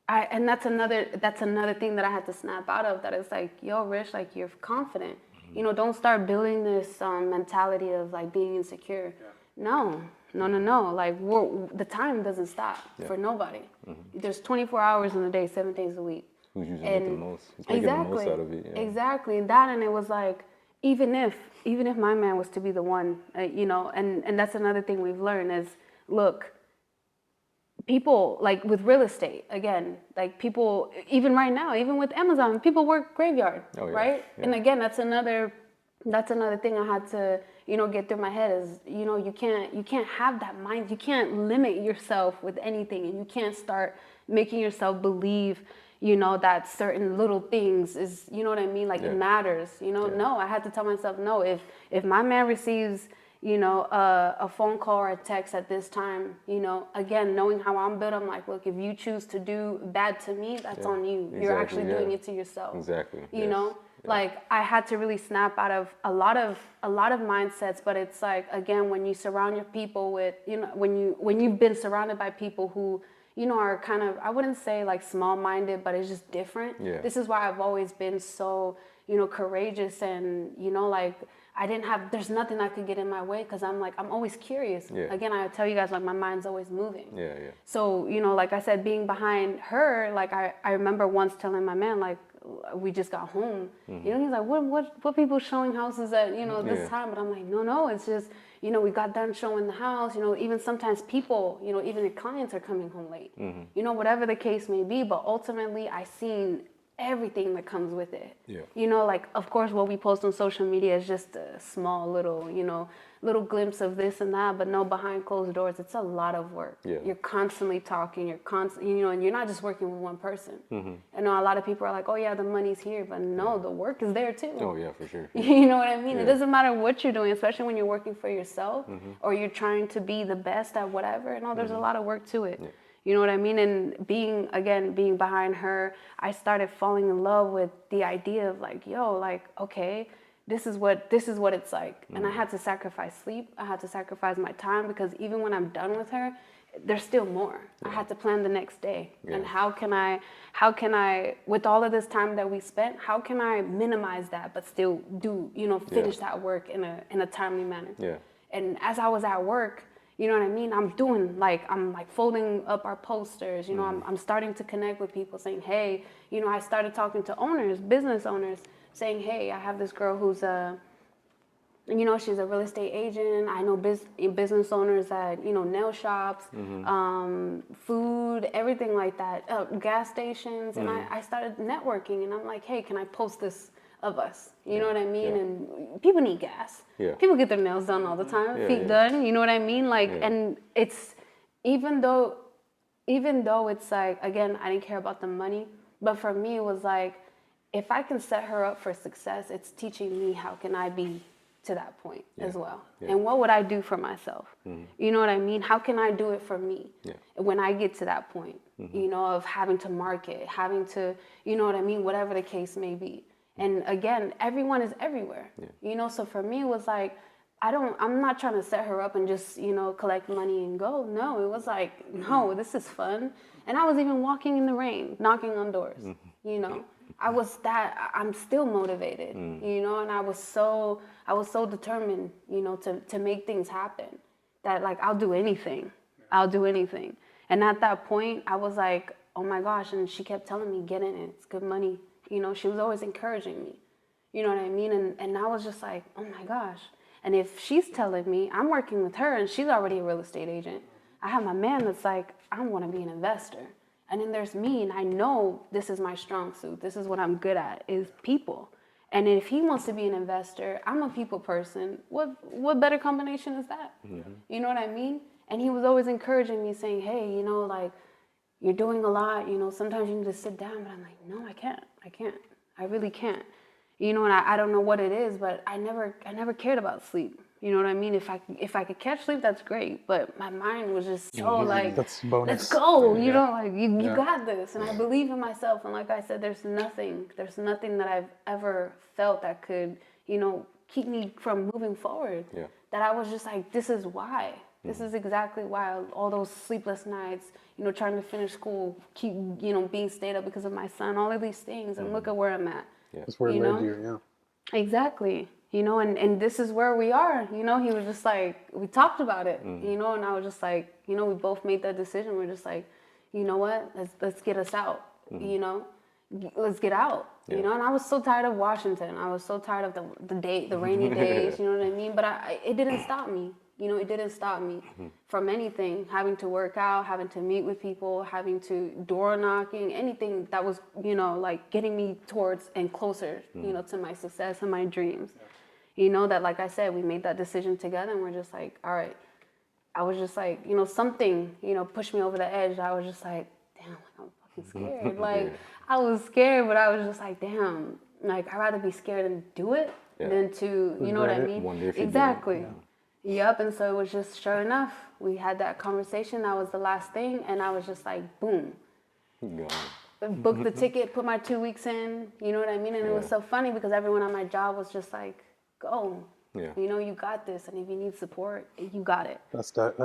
and that's another thing that I had to snap out of, that it's like, yo, Rich, like, you're confident. Don't start building this mentality of, like, being insecure. No. Like, the time doesn't stop for nobody. There's 24 hours in a day, 7 days a week. Who's using it the most? Who's taking the most out of it? Yeah. Exactly. And it was like, even if my man was to be the one, and that's another thing we've learned is, look, people, like with real estate, again, like people, even right now, even with Amazon, people work graveyard, right? Yeah. And again, that's another thing I had to, get through my head is, you can't have that mind. You can't limit yourself with anything, and you can't start making yourself believe, that certain little things is, you know what I mean? Like it matters, No, I had to tell myself, no, if my man receives, a phone call or a text at this time, again, knowing how I'm built, I'm like, look, if you choose to do bad to me, that's on you. Exactly, you're actually doing it to yourself. Exactly. You know? Like I had to really snap out of a lot of mindsets, but it's like, again, when you surround your people with, when you've been surrounded by people who, are kind of, I wouldn't say like small-minded, but it's just different. Yeah. This is why I've always been so, courageous and, like, there's nothing that could get in my way, because I'm always curious. Yeah. Again, I tell you guys, like, my mind's always moving. Yeah. So, like I said, being behind her, like, I remember once telling my man, like, we just got home. He's like, what people showing houses at, this time? But I'm like, no, it's just, we got done showing the house, even sometimes people, even the clients are coming home late, whatever the case may be. But ultimately, I seen everything that comes with it. Yeah. Like, of course, what we post on social media is just a small little, little glimpse of this and that, but no, behind closed doors, it's a lot of work. Yeah. You're constantly talking, and you're not just working with one person. I know a lot of people are like, oh yeah, the money's here, but no, the work is there too. Oh yeah, for sure. You know what I mean? It doesn't matter what you're doing, especially when you're working for yourself or you're trying to be the best at whatever. No, there's a lot of work to it. Yeah. You know what I mean? And being behind her, I started falling in love with the idea of like, yo, like, okay, this is what it's like. And I had to sacrifice sleep. I had to sacrifice my time, because even when I'm done with her, there's still more. I had to plan the next day. And how can I, with all of this time that we spent, how can I minimize that, but still do, finish that work in a timely manner? Yeah. And as I was at work, you know what I mean? I'm folding up our posters. I'm starting to connect with people, saying, hey, I started talking to owners, business owners, saying, hey, I have this girl who's she's a real estate agent. I know business owners at, nail shops, food, everything like that, gas stations. And I started networking, and I'm like, hey, can I post this of us? You know what I mean? And people need gas. Yeah. People get their nails done all the time, feet done. You know what I mean? Like, and it's, even though it's like, again, I didn't care about the money, but for me, it was like, if I can set her up for success, it's teaching me how can I be to that point as well. And what would I do for myself? You know what I mean? How can I do it for me when I get to that point, you know, of having to market, having to, you know what I mean? Whatever the case may be. And again, everyone is everywhere, you know? So for me, it was like, I'm not trying to set her up and just, you know, collect money and go. No, it was like, no, this is fun. And I was even walking in the rain, knocking on doors, you know? I'm still motivated, you know, and I was so determined, you know, to make things happen that like, I'll do anything. I'll do anything. And at that point I was like, oh my gosh. And she kept telling me, get in it. It's good money. You know, she was always encouraging me, you know what I mean? And I was just like, oh my gosh. And if she's telling me, I'm working with her and she's already a real estate agent. I have my man that's like, I want to be an investor. And then there's me, and I know this is my strong suit. This is what I'm good at, is people. And if he wants to be an investor, I'm a people person. What better combination is that? You know what I mean? And he was always encouraging me, saying, hey, you know, like, you're doing a lot. You know, sometimes you need to sit down. But I'm like, no, I can't. I really can't. You know, and I don't know what it is, but I never cared about sleep. You know what I mean? If I could catch sleep, that's great. But my mind was just so like, That's bonus. let's go. You know, like you got this. And I believe in myself. And like I said, there's nothing that I've ever felt that could, you know, keep me from moving forward. That I was just like, this is why. This is exactly why. All those sleepless nights, you know, trying to finish school, keep, you know, being stayed up because of my son, all of these things. And look at where I'm at. That's where it led you, Exactly. You know, and this is where we are. You know, he was just like, we talked about it, you know, and I was just like, you know, we both made that decision. We're just like, you know what, let's get us out, you know, let's get out, you know. And I was so tired of Washington. I was so tired of the rainy days, you know what I mean? But it didn't stop me. You know, it didn't stop me from anything, having to work out, having to meet with people, having to door knocking, anything that was, you know, like getting me towards and closer, you know, to my success and my dreams. You know, that, like I said, we made that decision together and we're just like, all right. I was just like, you know, something, you know, pushed me over the edge. I was just like, damn, I'm fucking scared. Like, I was scared, but I was just like, damn, like, I'd rather be scared and do it than to, you know what I mean? Exactly. Yep. And so it was just, sure enough, we had that conversation. That was the last thing. And I was just like, boom. Booked the ticket, put my 2 weeks in, you know what I mean? And it was so funny because everyone at my job was just like, go. You know, you got this. And if you need support, you got it. That's dope.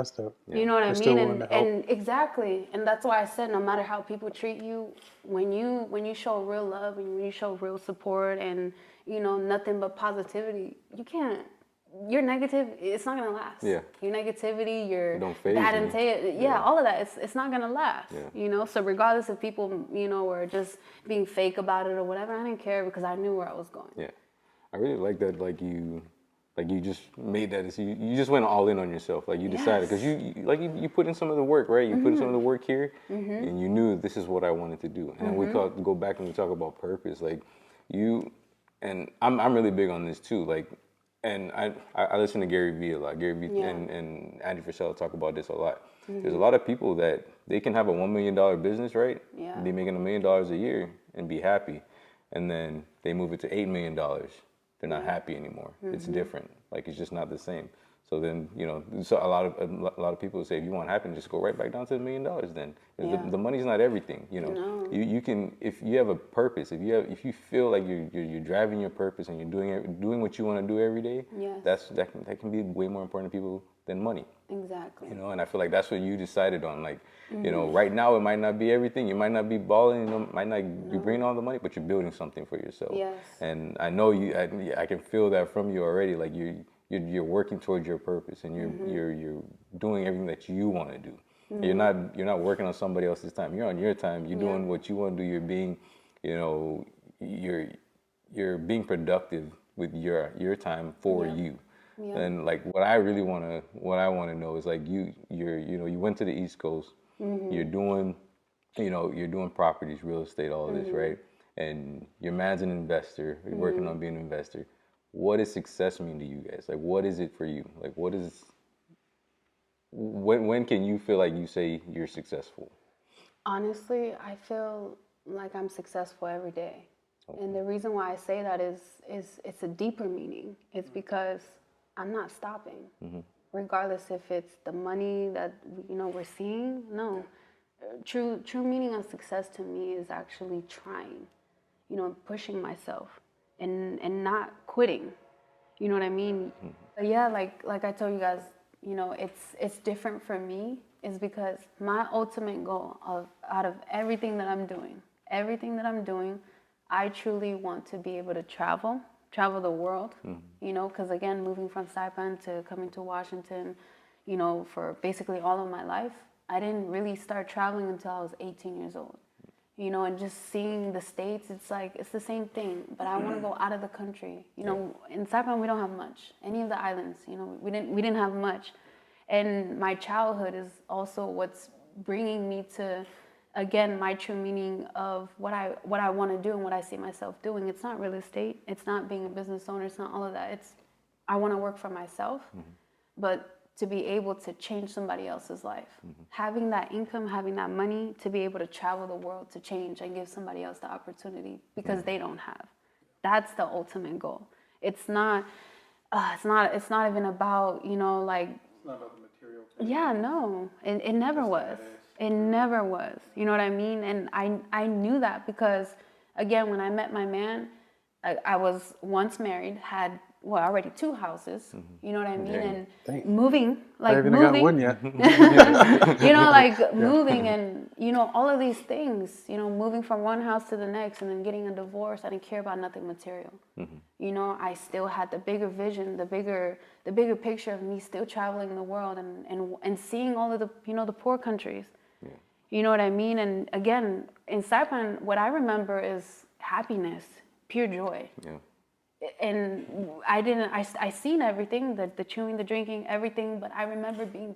You know what I mean? And exactly. And that's why I said, no matter how people treat you, when you show real love and when you show real support and, you know, nothing but positivity, you can't. Your negative, it's not gonna last. Your negativity, your bad intent, all of that, it's not gonna last. You know, so regardless if people, you know, were just being fake about it or whatever, I didn't care because I knew where I was going. I really like that. Like you just made that decision. You just went all in on yourself. Like you decided because you put in some of the work, right? You put in some of the work here, and you knew this is what I wanted to do. And we go back and we talk about purpose. Like you, and I'm really big on this too. Like. And I listen to Gary Vee a lot. Gary Vee and Andy Frisell talk about this a lot. There's a lot of people that they can have a $1 million business, right? Be making $1 million a year and be happy. And then they move it to $8 million. They're not happy anymore. It's different. Like, it's just not the same. So then, you know, so a lot of people say, if you want happiness, just go right back down to $1 million then. The money's not everything, you know. No. You can, if you have a purpose, if you feel like you're driving your purpose and you're doing what you want to do every day, that can be way more important to people than money. Exactly. You know, and I feel like that's what you decided on. Like, you know, right now it might not be everything. You might not be balling, you know, might not be bringing all the money, but you're building something for yourself. Yes. And I know I can feel that from you already. Like you're working towards your purpose and you're doing everything that you want to do. You're not working on somebody else's time. You're on your time. You're doing what you want to do. You're being, you know, you're being productive with your time for you. And like what I want to know is like you went to the East Coast. You're doing properties, real estate, all of this, right? And your man's an investor. You're working on being an investor. What does success mean to you guys? Like, what is it for you? Like, when can you feel like you say you're successful? Honestly, I feel like I'm successful every day. And the reason why I say that is it's a deeper meaning. It's because I'm not stopping, regardless if it's the money that we're seeing. No, true meaning of success to me is actually trying, pushing myself, and not quitting. You know what I mean? But yeah, like I told you guys, it's different for me. Is because my ultimate goal out of everything that I'm doing, I truly want to be able to travel the world, because again, moving from Saipan to coming to Washington, for basically all of my life, I didn't really start traveling until I was 18 years old, and just seeing the States, it's like, it's the same thing, but I want to go out of the country. In Saipan, we don't have much. Any of the islands, we didn't have much. And my childhood is also what's bringing me to, again, my true meaning of what I want to do and what I see myself doing. It's not real estate. It's not being a business owner. It's not all of that. It's I want to work for myself, but to be able to change somebody else's life. Having that income, having that money to be able to travel the world to change and give somebody else the opportunity because they don't have. That's the ultimate goal. It's not even about, like, It's not about the material thing. yeah, no, it never was. It never was. You know what I mean? And I knew that because, again, when I met my man, I was once married, had already 2 houses. You know what I mean? And moving, I haven't got one yet. moving and all of these things. Moving from one house to the next, and then getting a divorce. I didn't care about nothing material. I still had the bigger vision, the bigger picture of me still traveling the world and seeing all of the the poor countries. You know what I mean? And again, in Saipan, what I remember is happiness, pure joy. Yeah. And I seen everything, the chewing, the drinking, everything, but I remember being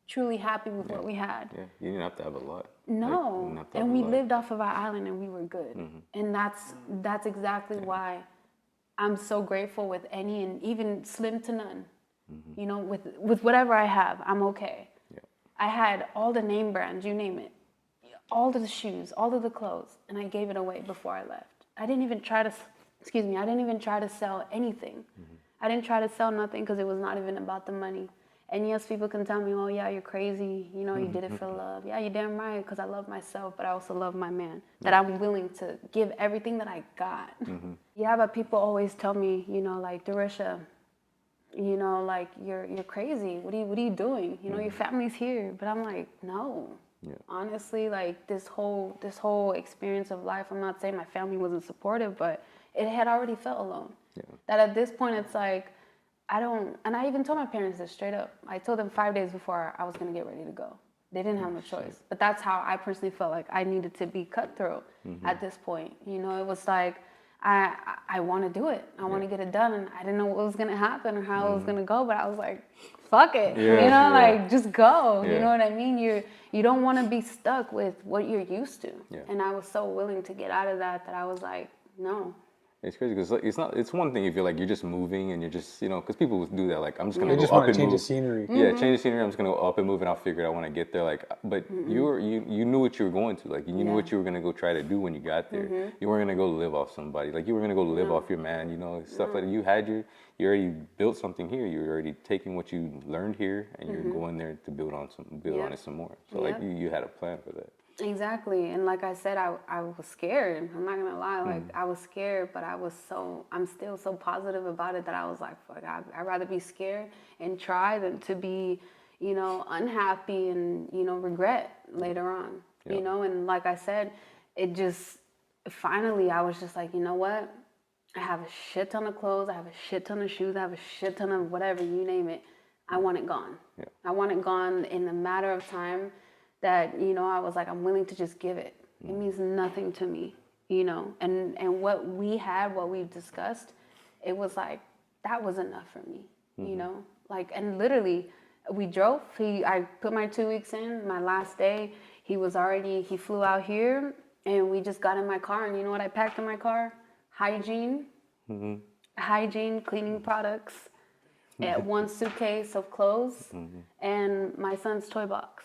truly happy with what we had. Yeah, you didn't have to have a lot. No, and we lived off of our island and we were good. And that's exactly why I'm so grateful with any and even slim to none. With whatever I have, I'm okay. Yeah. I had all the name brands, you name it, all of the shoes, all of the clothes, and I gave it away before I left. I didn't even try to sell anything. I didn't try to sell nothing because it was not even about the money. And yes, people can tell me, oh yeah, you're crazy. You did it for love. Yeah, you're damn right, because I love myself, but I also love my man. That I'm willing to give everything that I got. Yeah, but people always tell me, like, Dorisha, like, you're crazy. What are you doing? Your family's here. But I'm like, no. Yeah. Honestly, like, this whole experience of life, I'm not saying my family wasn't supportive, but it had already felt alone. Yeah. That at this point, it's like, and I even told my parents this straight up. I told them 5 days before I was going to get ready to go. They didn't have no choice. But that's how I personally felt like I needed to be cutthroat at this point. It was like, I want to do it. I want to get it done. And I didn't know what was going to happen or how it was going to go, but I was like, fuck it. Like, just go. You know what I mean? You don't want to be stuck with what you're used to. Yeah. And I was so willing to get out of that I was like, no. It's crazy because it's one thing if you're like, you're just moving and you're just, because people do that. Like, I'm just going to go just up want and to change move. the scenery. Yeah, change the scenery. I'm just going to go up and move and I'll figure it out when I get there. Like, but you knew what you were going to. Like, you knew what you were going to go try to do when you got there. You weren't going to go live off somebody. Like, you were going to go live off your man, stuff like that. You already built something here. You're already taking what you learned here and you're going there to build on it some more. So, like, you had a plan for that. Exactly. And like I said, I was scared. I'm not going to lie. Like, I was scared, but I'm still so positive about it that I was like, fuck, I'd rather be scared and try than to be, unhappy and, regret later on, and like I said, it just, finally, I was just like, you know what? I have a shit ton of clothes. I have a shit ton of shoes. I have a shit ton of whatever, you name it. I want it gone. Yeah. I want it gone in a matter of time. That, I was like, I'm willing to just give it. It means nothing to me, and what we've discussed, it was like, that was enough for me, like, and literally we drove, I put my 2 weeks in, my last day, he flew out here and we just got in my car and you know what I packed in my car? Hygiene, cleaning products, one suitcase of clothes and my son's toy box.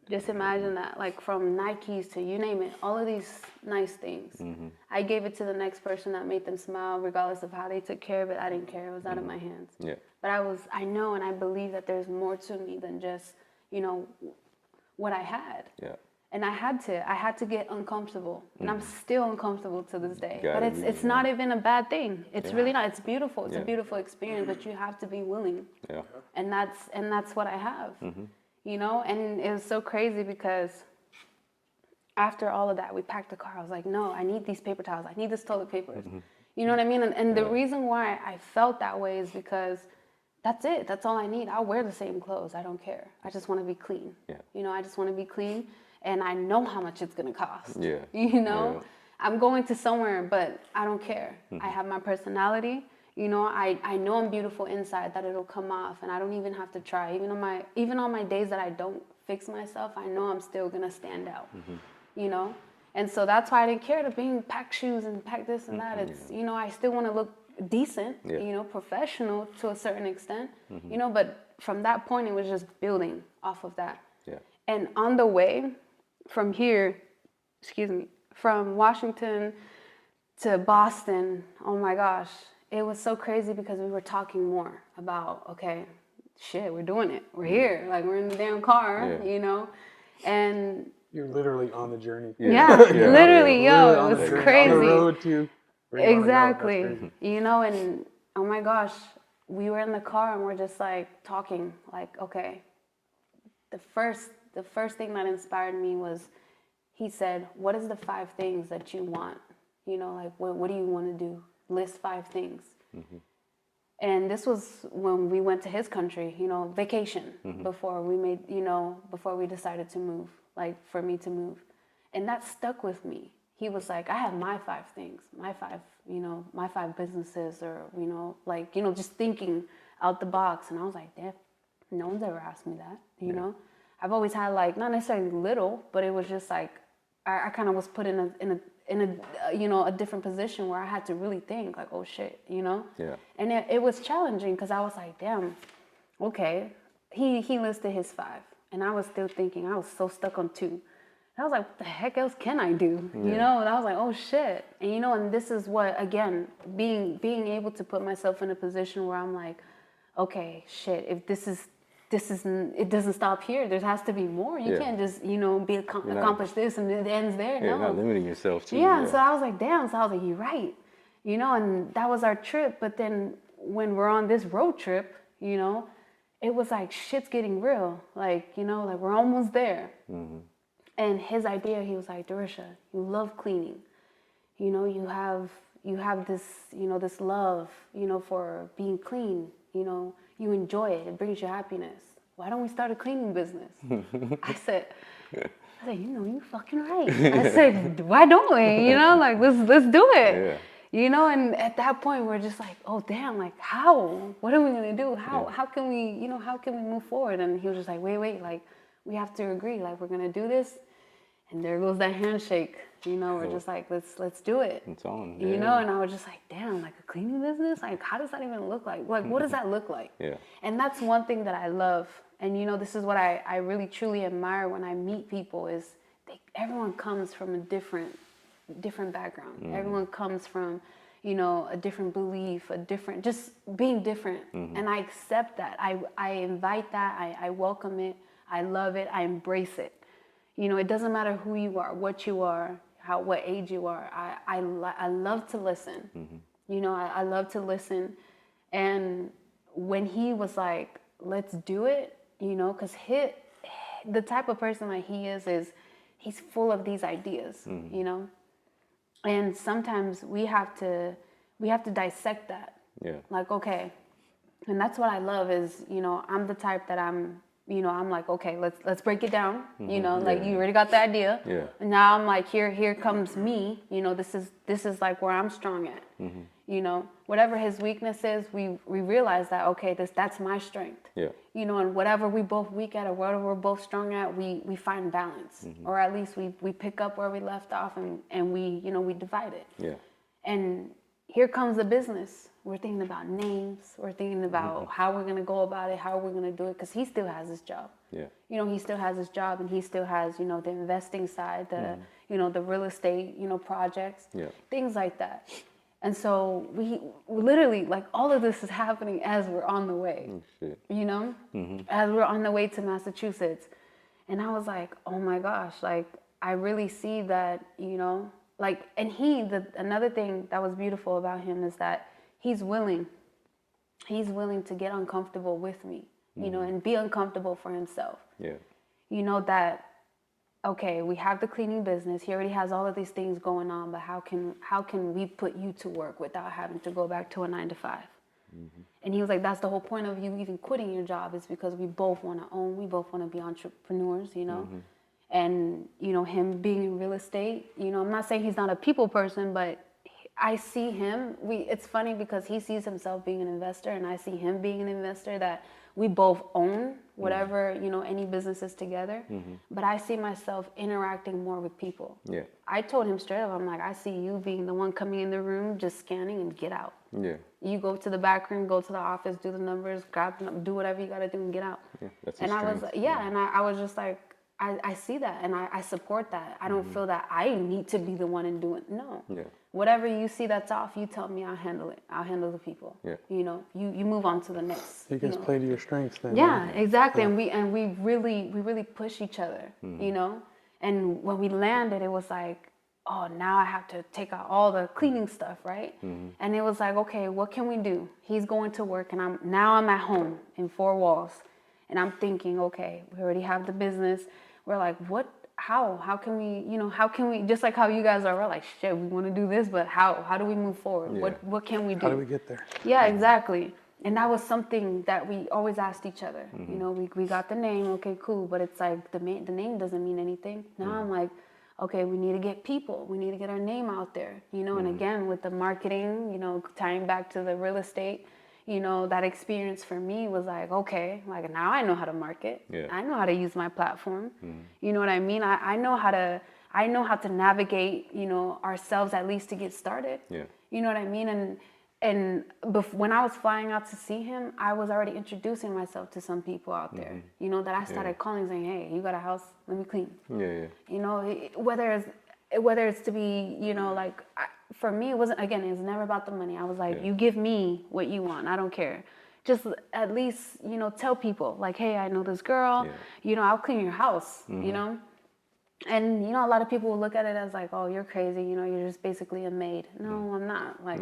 Just imagine that, like from Nikes to you name it, all of these nice things. I gave it to the next person that made them smile, regardless of how they took care of it. I didn't care. It was out of my hands. Yeah. But I know and I believe that there's more to me than just, you know, what I had. Yeah. And I had to get uncomfortable. And I'm still uncomfortable to this day. Gotta But be, it's not even a bad thing. It's really not. It's beautiful. It's Yeah. a beautiful experience, but you have to be willing. Yeah. And that's what I have. You know, and it was so crazy because after all of that, we packed the car. I was like, no, I need these paper towels. I need this toilet paper. You know what I mean? And the reason why I felt that way is because that's it. That's all I need. I'll wear the same clothes. I don't care. I just want to be clean. Yeah. You know, I just want to be clean. And I know how much it's going to cost. Yeah. You know, Yeah. I'm going to somewhere, but I don't care. I have my personality. You know, I know I'm beautiful inside, that it'll come off, and I don't even have to try. Even on my days that I don't fix myself, I know I'm still gonna stand out. You know, and so that's why I didn't care to pack shoes and pack this and that. It's you know, I still want to look decent. Yeah. You know, professional to a certain extent. You know, but from that point, it was just building off of that. Yeah. And on the way from here, from Washington to Boston, oh my gosh, it was so crazy because we were talking more about, okay, shit, we're doing it. We're here. Like, we're in the damn car, you know? And You're literally on the journey. yeah, literally, yo, it was crazy. On the road to where you wanna go. That's Exactly. crazy. You know, and oh my gosh, we were in the car and we're just like talking, like, okay, the first thing that inspired me was, he said, what is the 5 things that you want? You know, like, what do you want to do? List 5 things. And this was when we went to his country, you know, vacation, before we decided to move, like for me to move. And that stuck with me. He was like, I have my 5 things, my 5 businesses, or, you know, like, you know, just thinking out the box. And I was like, damn, no one's ever asked me that, you know? I've always had, like, not necessarily little, but it was just like, I kind of was put in a you know, a different position where I had to really think, like, oh shit, you know? Yeah. And it was challenging because I was like, damn, okay. He listed his 5, and I was still thinking, I was so stuck on 2. And I was like, what the heck else can I do? You know? And I was like, oh shit. And you know, and this is what, again, being able to put myself in a position where I'm like, okay, shit, if this is it doesn't stop here. There has to be more. You can't just, you know, accomplish this and it ends there. Yeah, No. not limiting yourself too. Yeah, so I was like, damn. So I was like, you're right. You know, and that was our trip. But then when we're on this road trip, you know, it was like, shit's getting real. Like, you know, like we're almost there. And his idea, he was like, Dorisha, you love cleaning. You know, you have this, you know, this love, you know, for being clean. You know, you enjoy it. It brings you happiness. Why don't we start a cleaning business? I said, you know, you fucking right. I said, why don't we? You know, like, let's do it. Yeah. You know, and at that point, we're just like, oh, damn, like, how? What are we going to do? How can we, you know, how can we move forward? And he was just like, wait, like, we have to agree. Like, we're going to do this. And there goes that handshake. You know, we're just like, let's do it. It's on. You know, and I was just like, damn, like a cleaning business? Like, how does that even look like? Like, what does that look like? Yeah. And that's one thing that I love. And, you know, this is what I really, truly admire when I meet people is everyone comes from a different background. Everyone comes from, you know, a different belief, just being different. And I accept that. I invite that. I welcome it. I love it. I embrace it. You know, it doesn't matter who you are, what you are, what age you are. I love to listen. You know, I love to listen. And when he was like, let's do it, you know, because the type of person that he is he's full of these ideas, you know. And sometimes we have to dissect that. Yeah. Like, okay. And that's what I love is, you know, I'm the type that I'm like, okay, let's break it down. You know, like you already got the idea. Yeah. And now I'm like, here comes me. You know, this is like where I'm strong at. You know, whatever his weakness is, we realize that, okay, that's my strength. Yeah. You know, and whatever we both weak at or whatever we're both strong at, we find balance. Or at least we pick up where we left off and we, you know, we divide it. Yeah. And here comes the business. We're thinking about names. We're thinking about how we're going to go about it, how we're going to do it, because he still has his job. Yeah. You know, he still has his job and he still has, you know, the investing side, the, you know, the real estate, you know, projects, things like that. And so we literally, like, all of this is happening as we're on the way, you know, as we're on the way to Massachusetts. And I was like, oh my gosh, like, I really see that, you know, like, and another thing that was beautiful about him is that he's willing to get uncomfortable with me, you know, and be uncomfortable for himself. Yeah. You know, that, okay, we have the cleaning business. He already has all of these things going on, but how can we put you to work without having to go back to a 9-to-5? And he was like, that's the whole point of you even quitting your job, is because we both want to own, we both want to be entrepreneurs, you know? And, you know, him being in real estate, you know, I'm not saying he's not a people person, but I see him, it's funny because he sees himself being an investor and I see him being an investor, that we both own whatever, you know, any businesses together. But I see myself interacting more with people. Yeah. I told him straight up, I'm like, I see you being the one coming in the room, just scanning and get out. Yeah. You go to the back room, go to the office, do the numbers, do whatever you got to do and get out. Yeah. That's And I was, and I was just like, I see that and I support that. I don't feel that I need to be the one and do it. No. Yeah. Whatever you see that's off, you tell me, I'll handle it. I'll handle the people. Yeah. You know, you move on to the next. You guys play to your strengths then. Yeah, right? exactly. And we really push each other, you know? And when we landed, it was like, oh, now I have to take out all the cleaning stuff, right? And it was like, okay, what can we do? He's going to work and I'm at home in 4 walls. And I'm thinking, okay, we already have the business. We're like, how can we, just like how you guys are, we're like, shit, we want to do this, but how do we move forward? Yeah. What can we do? How do we get there? Yeah, exactly. And that was something that we always asked each other. You know, we got the name, okay, cool, but it's like the name doesn't mean anything. Now I'm like, okay, we need to get people. We need to get our name out there, you know, and again, with the marketing, you know, tying back to the real estate, you know, that experience for me was like, okay, like now I know how to market. Yeah. I know how to use my platform. You know what I mean? I know how to navigate, you know, ourselves at least to get started. Yeah. You know what I mean? And when I was flying out to see him, I was already introducing myself to some people out there, you know, that I started calling saying, hey, you got a house? Let me clean. Yeah. You know, whether it's to be, you know, like, for me, it's never about the money. I was like, you give me what you want. I don't care. Just at least, you know, tell people like, hey, I know this girl, you know, I'll clean your house, you know? And, you know, a lot of people will look at it as like, oh, you're crazy. You know, you're just basically a maid. No, I'm not. Like,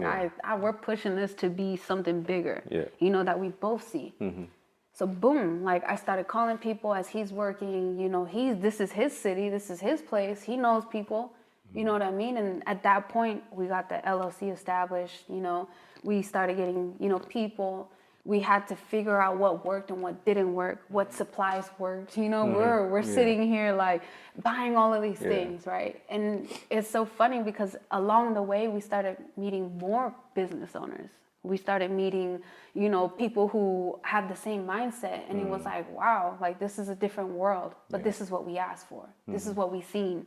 we're pushing this to be something bigger, you know, that we both see. So boom, like I started calling people as he's working, you know, this is his city, this is his place. He knows people, you know what I mean? And at that point, we got the LLC established, you know, we started getting, you know, people. We had to figure out what worked and what didn't work, what supplies worked. You know, we're sitting here like buying all of these things, right? And it's so funny because along the way, we started meeting more business owners. We started meeting, you know, people who have the same mindset. And it was like, wow, like this is a different world, but this is what we asked for. This is what we seen.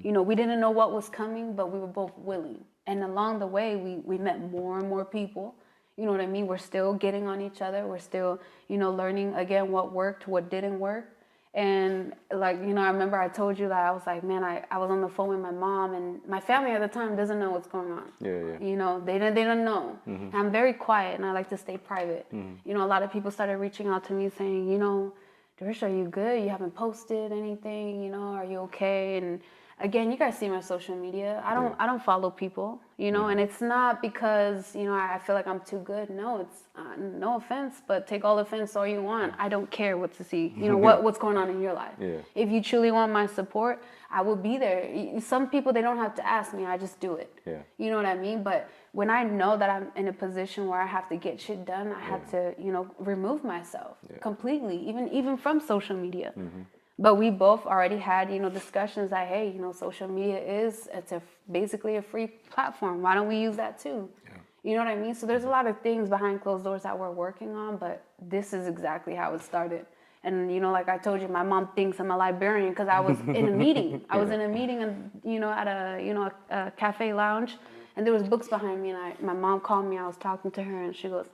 You know, we didn't know what was coming, but we were both willing. And along the way, we met more and more people. You know what I mean? We're still getting on each other. We're still, you know, learning again what worked, what didn't work. And like, you know, I remember I told you that I was like, man, I was on the phone with my mom, and my family at the time doesn't know what's going on. You know, they don't know. And I'm very quiet and I like to stay private. You know, a lot of people started reaching out to me saying, you know, Dorisha, are you good? You haven't posted anything, you know, are you okay? And again, you guys see my social media. I don't follow people, you know, and it's not because, you know, I feel like I'm too good. No, it's no offense, but take all offense all you want. I don't care what to see, you know, what's going on in your life. If you truly want my support, I will be there. Some people, they don't have to ask me. I just do it. You know what I mean? But when I know that I'm in a position where I have to get shit done, I have to, you know, remove myself completely, even from social media. But we both already had, you know, discussions that, hey, you know, social media it's basically a free platform. Why don't we use that too? You know what I mean? So there's a lot of things behind closed doors that we're working on, but this is exactly how it started. And, you know, like I told you, my mom thinks I'm a librarian because I was in a meeting. I was in a meeting, and, you know, at a cafe lounge, and there was books behind me, and my mom called me. I was talking to her, and she goes,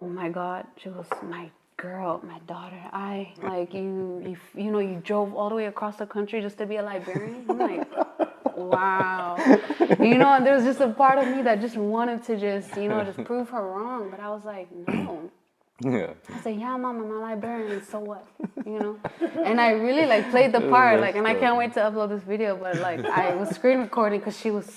oh my God. She goes, my girl, my daughter, I like you drove all the way across the country just to be a librarian. I'm like, wow. And there was just a part of me that just wanted to just prove her wrong. But I was like, no. Yeah. I said, yeah, mom, I'm a librarian, so what? And I really like played the part, like, and I can't wait to upload this video, but like I was screen recording because she was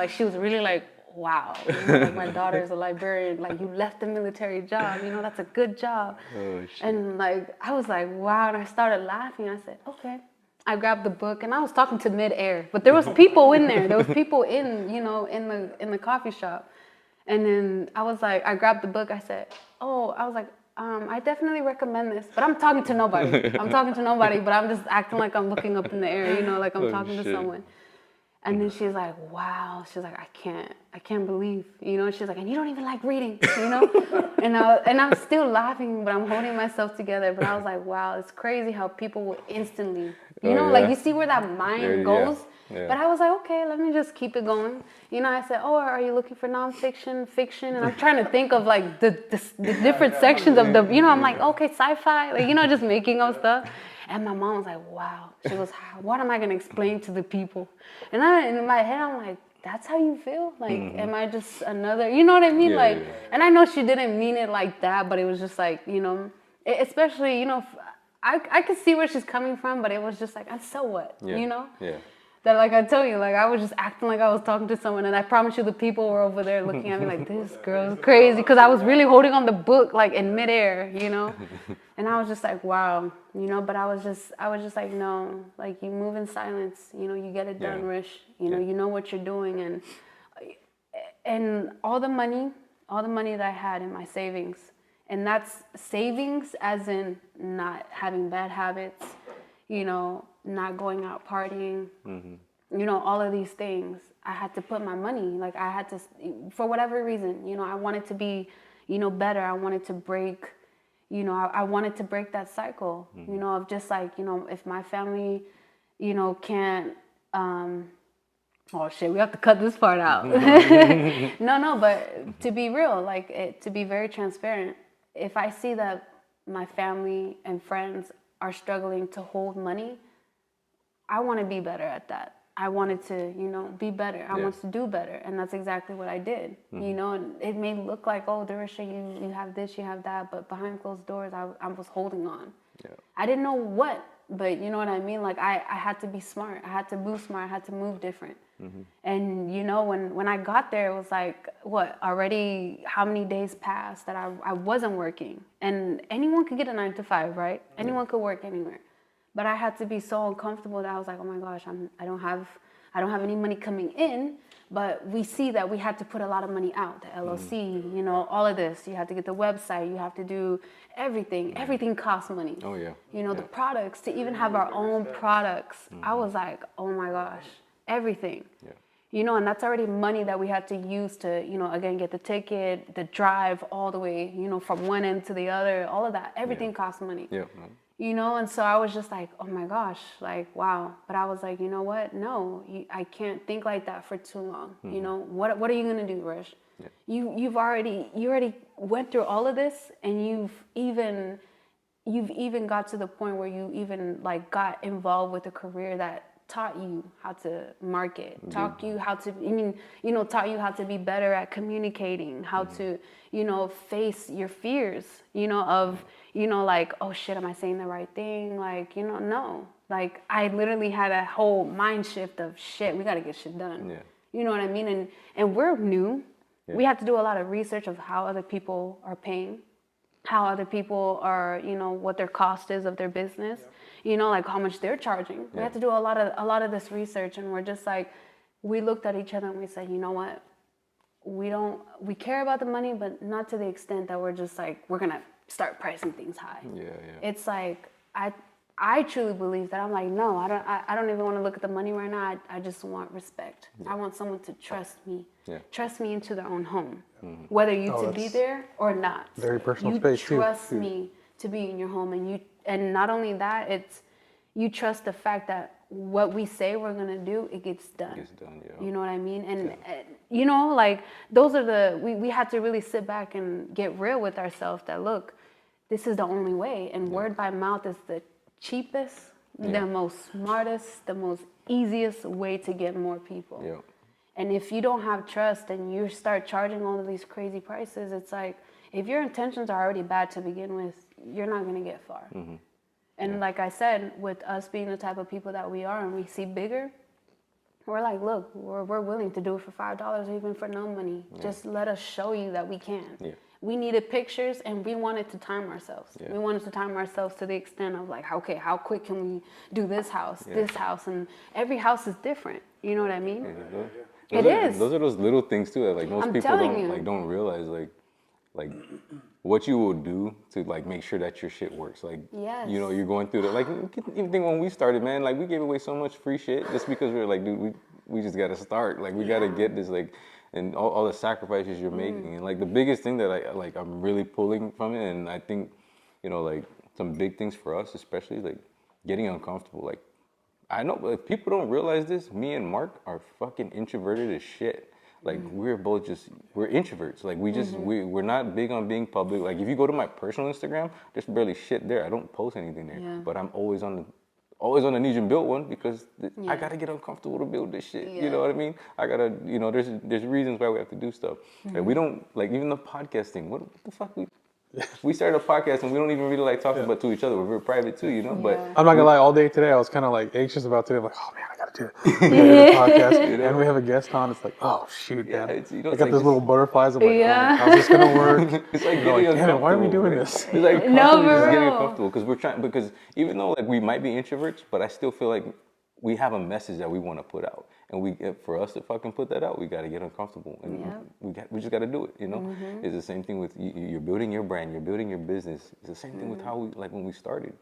she was really like, wow, like my daughter is a librarian, like you left the military job, that's a good job. Oh, shit. And like, I was like, wow, and I started laughing. I said, okay. I grabbed the book and I was talking to midair, but there was people in there. There was people in the coffee shop. And then I was like, I grabbed the book. I said, I definitely recommend this, but I'm talking to nobody. I'm talking to nobody, but I'm just acting like I'm looking up in the air, like I'm talking to someone. And then she's like, wow. She's like, I can't believe, She's like, and you don't even like reading, And I'm still laughing, but I'm holding myself together. But I was like, wow, it's crazy how people will instantly, like you see where that mind goes. Yeah. But I was like, okay, let me just keep it going. I said, oh, are you looking for nonfiction, fiction? And I'm trying to think of like the different sections of the, I'm like, okay, sci-fi, like, just making up stuff. And my mom was like, wow. She goes, what am I going to explain to the people? And in my head, I'm like, that's how you feel? Like, am I just another, you know what I mean? Yeah. And I know she didn't mean it like that, but it was just like, especially, I could see where she's coming from, but it was just like, and so what, Yeah. That, like I tell you, like I was just acting like I was talking to someone, and I promise you the people were over there looking at me like, this girl is crazy, because I was really holding on the book like in midair, and I was just like, wow, but I was just like, no, like you move in silence, you get it done, Rish, you know what you're doing, and all the money that I had in my savings, and that's savings as in not having bad habits, not going out partying, all of these things. I had to put my money, like I had to, for whatever reason, I wanted to be, better. I wanted to break, I wanted to break that cycle, of just like, if my family, can't, oh shit, we have to cut this part out. No, but to be real, like to be very transparent, if I see that my family and friends are struggling to hold money, I want to be better at that. I wanted to, be better. I wanted to do better. And that's exactly what I did. And it may look like, oh, Dorisha, you have this, you have that. But behind closed doors, I was holding on. Yeah. I didn't know what, but you know what I mean? Like, I had to be smart. I had to move smart. I had to move different. And, when I got there, it was like, already how many days passed that I wasn't working. And anyone could get a 9-to-5, right? Anyone could work anywhere. But I had to be so uncomfortable that I was like, oh my gosh, I don't have any money coming in. But we see that we had to put a lot of money out, the LLC, all of this. You have to get the website. You have to do everything. Everything costs money. Oh, yeah. The products, to even have our own products. I was like, oh my gosh, everything. Yeah. And that's already money that we had to use to, again, get the ticket, the drive all the way, from one end to the other, all of that. Everything costs money. Yeah. And so I was just like, oh my gosh, like, wow. But I was like, you know what? No, I can't think like that for too long. What are you going to do, Rish? Yeah. You already went through all of this, and you've even got to the point where you even like got involved with a career that taught you how to market, taught you how to be better at communicating, how to, face your fears, of, like, oh shit, am I saying the right thing? Like, no. Like, I literally had a whole mind shift of shit, we got to get shit done. Yeah. You know what I mean? And we're new. Yeah. We have to do a lot of research of how other people are paying, how other people are, what their cost is of their business, like how much they're charging. Yeah. We have to do a lot of this research, and we're just like, we looked at each other and we said, you know what? We care about the money, but not to the extent that we're just like, we're going to start pricing things high. Yeah. It's like, I truly believe that. I'm like, no, I don't even want to look at the money right now. I just want respect. Yeah. I want someone to trust me. Yeah. Trust me into their own home. Mm-hmm. Whether you to be there or not. Very personal space too. You trust me to be in your home, and not only that, it's you trust the fact that what we say we're gonna do, it gets done. It gets done, yeah. You know what I mean? And like those are we had to really sit back and get real with ourselves that look, this is the only way. And word by mouth is the cheapest, the most smartest, the most easiest way to get more people. Yeah. And if you don't have trust and you start charging all of these crazy prices, it's like, if your intentions are already bad to begin with, you're not going to get far. And like I said, with us being the type of people that we are and we see bigger, we're like, look, we're willing to do it for $5 even for no money. Just let us show you that we can. Yeah. We needed pictures and we wanted to time ourselves. Yeah. We wanted to time ourselves to the extent of like, okay, how quick can we do this house, and every house is different. You know what I mean? It is. Those are those little things too that like most I'm people telling you. don't realize like what you will do to like make sure that your shit works. Like you know, you're going through the like even think when we started, man, like we gave away so much free shit just because we were like, dude, we just gotta start. Like we gotta get this like and all the sacrifices you're making. And like the biggest thing that I'm really pulling from it, and I think, you know, like some big things for us, especially like getting uncomfortable. Like I know if people don't realize this, me and Mark are fucking introverted as shit. Like we're both we're introverts. Like we just we're not big on being public. Like if you go to my personal Instagram, there's barely shit there. I don't post anything there. Yeah. But I'm always on the Need and Build one because I gotta get uncomfortable to build this shit. You know what I mean? I gotta, you know, there's reasons why we have to do stuff. And we don't like even the podcasting. What the fuck we started a podcast and we don't even really like talking about to each other. We're very private too, you know. But I'm not gonna lie, all day today I was kind of like anxious about today. I'm like, oh man, I gotta do it. I gotta do the podcast. And we have a guest on. It's like, oh shoot, man. it's, you know, I it's got like these this- little butterflies. I'm like, oh, how's this gonna work? It's like I'm like, getting damn it, why are we uncomfortable, doing man. this? It's like No, constantly for just getting real. uncomfortable because even though like we might be introverts, but I still feel like we have a message that we want to put out, and for us to fucking put that out, we got to get uncomfortable, and we just got to do it. You know, it's the same thing with you're building your brand, you're building your business. It's the same thing with how we like when we started.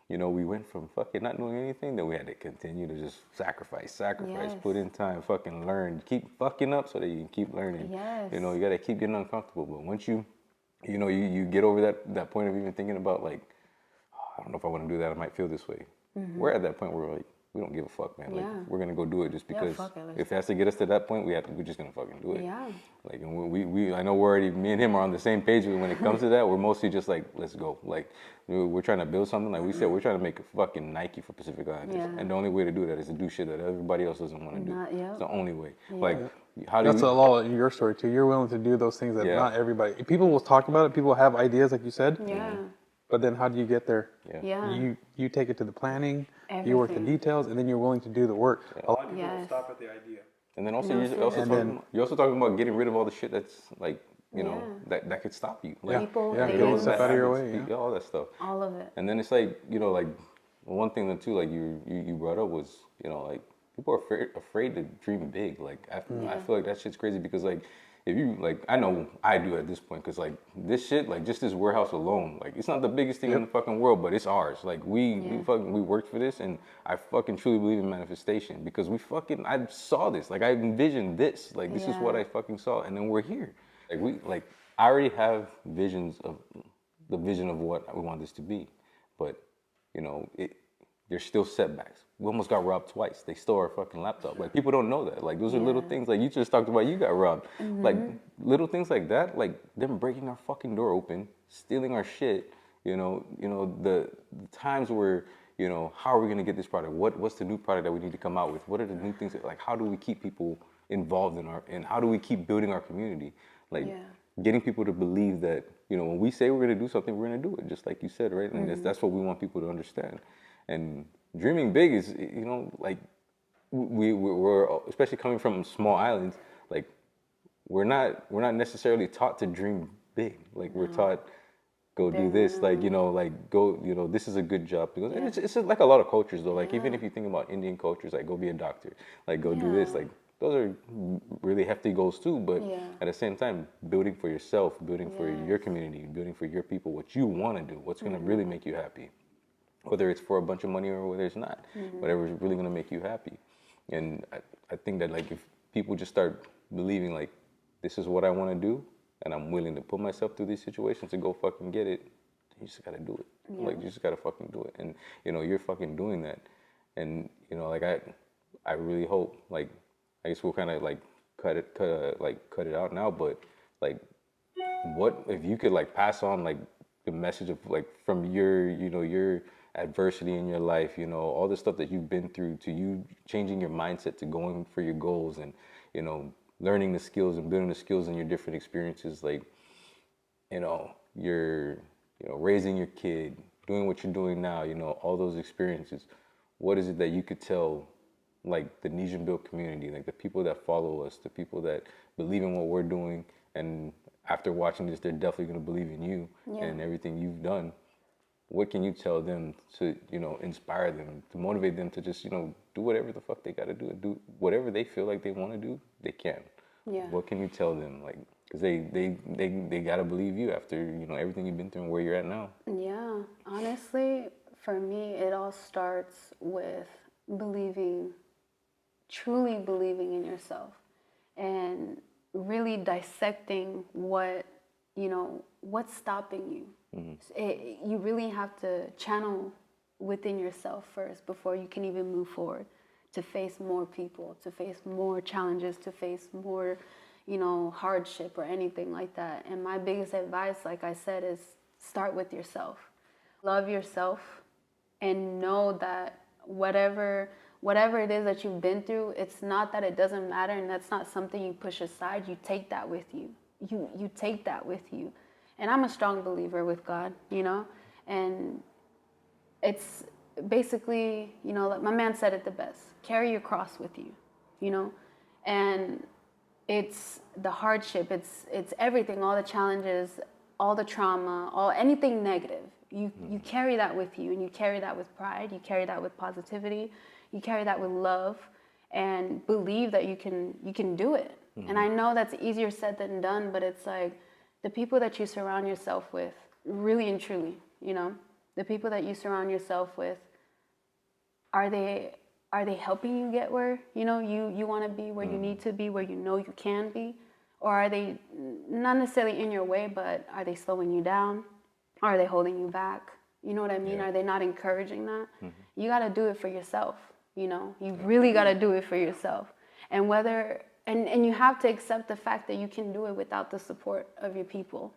You know, we went from fucking not doing anything, then we had to continue to just sacrifice, Yes. put in time, fucking learn, keep fucking up so that you can keep learning. Yes. You know, you got to keep getting uncomfortable, but once you know, you get over that point of even thinking about like, oh, I don't know if I want to do that. I might feel this way. We're at that point where we're like, we don't give a fuck, man. Like we're gonna go do it just because fuck it, let's if it has to get us to that point, we're just gonna fucking do it. Yeah. Like, and we I know we're already, me and him are on the same page when it comes to that. We're mostly just like, let's go. Like, we're trying to build something. Like we said, we're trying to make a fucking Nike for Pacific Islanders. Yeah. And the only way to do that is to do shit that everybody else doesn't want to do. Yeah. It's the only way. Like, how do That's you? a lot of your story too. You're willing to do those things that not everybody. People will talk about it. People have ideas, like you said. Yeah. But then how do you get there? Yeah. You take it to the planning. You work the Everything. details, and then you're willing to do the work. A lot of people will Yes. stop at the idea. And then also, No, you're also talking about getting rid of all the shit that's like, you know, that could stop you. Like, People, Yeah, things, get stuff out of your way. habits, all that stuff. all of it. And then it's like, you know, like one thing that too, like you brought up was, you know, like people are afraid to dream big. Like I feel like that shit's crazy because like if you like, I know I do at this point because like this shit, like just this warehouse alone, like it's not the biggest thing in the fucking world, but it's ours. Like we worked for this, and I fucking truly believe in manifestation because I saw this, like I envisioned this, like this is what I fucking saw, and then we're here. Like I already have vision of what we want this to be, but you know there's still setbacks. We almost got robbed twice. They stole our fucking laptop. Like people don't know that. Like those are little things. Like you just talked about, you got robbed. Like little things like that. Like them breaking our fucking door open, stealing our shit. You know the times where you know how are we gonna get this product? What's the new product that we need to come out with? What are the new things? Like how do we keep people involved and how do we keep building our community? Like getting people to believe that you know when we say we're gonna do something, we're gonna do it. Just like you said, right? And that's what we want people to understand. And dreaming big is, you know, like we're especially coming from small islands, like we're not necessarily taught to dream big. Like we're taught go do this, like you know, like go, you know, this is a good job because it's like a lot of cultures though. Like even if you think about Indian cultures, like go be a doctor, like go do this, like those are really hefty goals too. But at the same time, building for yourself, building for your community, building for your people, what you want to do, what's gonna really make you happy. Whether it's for a bunch of money or whether it's not, whatever is really gonna make you happy. And I think that like if people just start believing like this is what I want to do, and I'm willing to put myself through these situations to go fucking get it, you just gotta do it. Like you just gotta fucking do it. And you know you're fucking doing that. And you know like I really hope like I guess we'll kind of like cut it out now, but like what if you could like pass on like the message of like from your, your adversity in your life, all the stuff that you've been through to you changing your mindset to going for your goals and, learning the skills and building the skills in your different experiences, like, you're, raising your kid, doing what you're doing now, all those experiences. What is it that you could tell, like, the Nesian Built community, like the people that follow us, the people that believe in what we're doing, and after watching this, they're definitely going to believe in you and everything you've done. What can you tell them to, inspire them, to motivate them to just, do whatever the fuck they got to do whatever they feel like they want to do, they can. Yeah. What can you tell them? Like, because they got to believe you after, everything you've been through and where you're at now. Yeah. Honestly, for me, it all starts with truly believing in yourself and really dissecting what's stopping you. You really have to channel within yourself first before you can even move forward to face more people, to face more challenges, to face more, hardship or anything like that. And my biggest advice, like I said, is start with yourself. Love yourself and know that whatever it is that you've been through, it's not that it doesn't matter and that's not something you push aside. You take that with you. You take that with you. And I'm a strong believer with God, and it's basically, like my man said it the best, carry your cross with you, and it's the hardship, it's everything, all the challenges, all the trauma, anything negative. You carry that with you, and you carry that with pride, you carry that with positivity, you carry that with love, and believe that you can do it. And I know that's easier said than done, but it's like the people that you surround yourself with, really and truly, the people that you surround yourself with, are they helping you get where you want to be, where you need to be, where you can be? Or are they not necessarily in your way, but are they slowing you down? Are they holding you back? You know what I mean? Yeah. Are they not encouraging that? You got to do it for yourself, you really got to do it for yourself. And and you have to accept the fact that you can do it without the support of your people,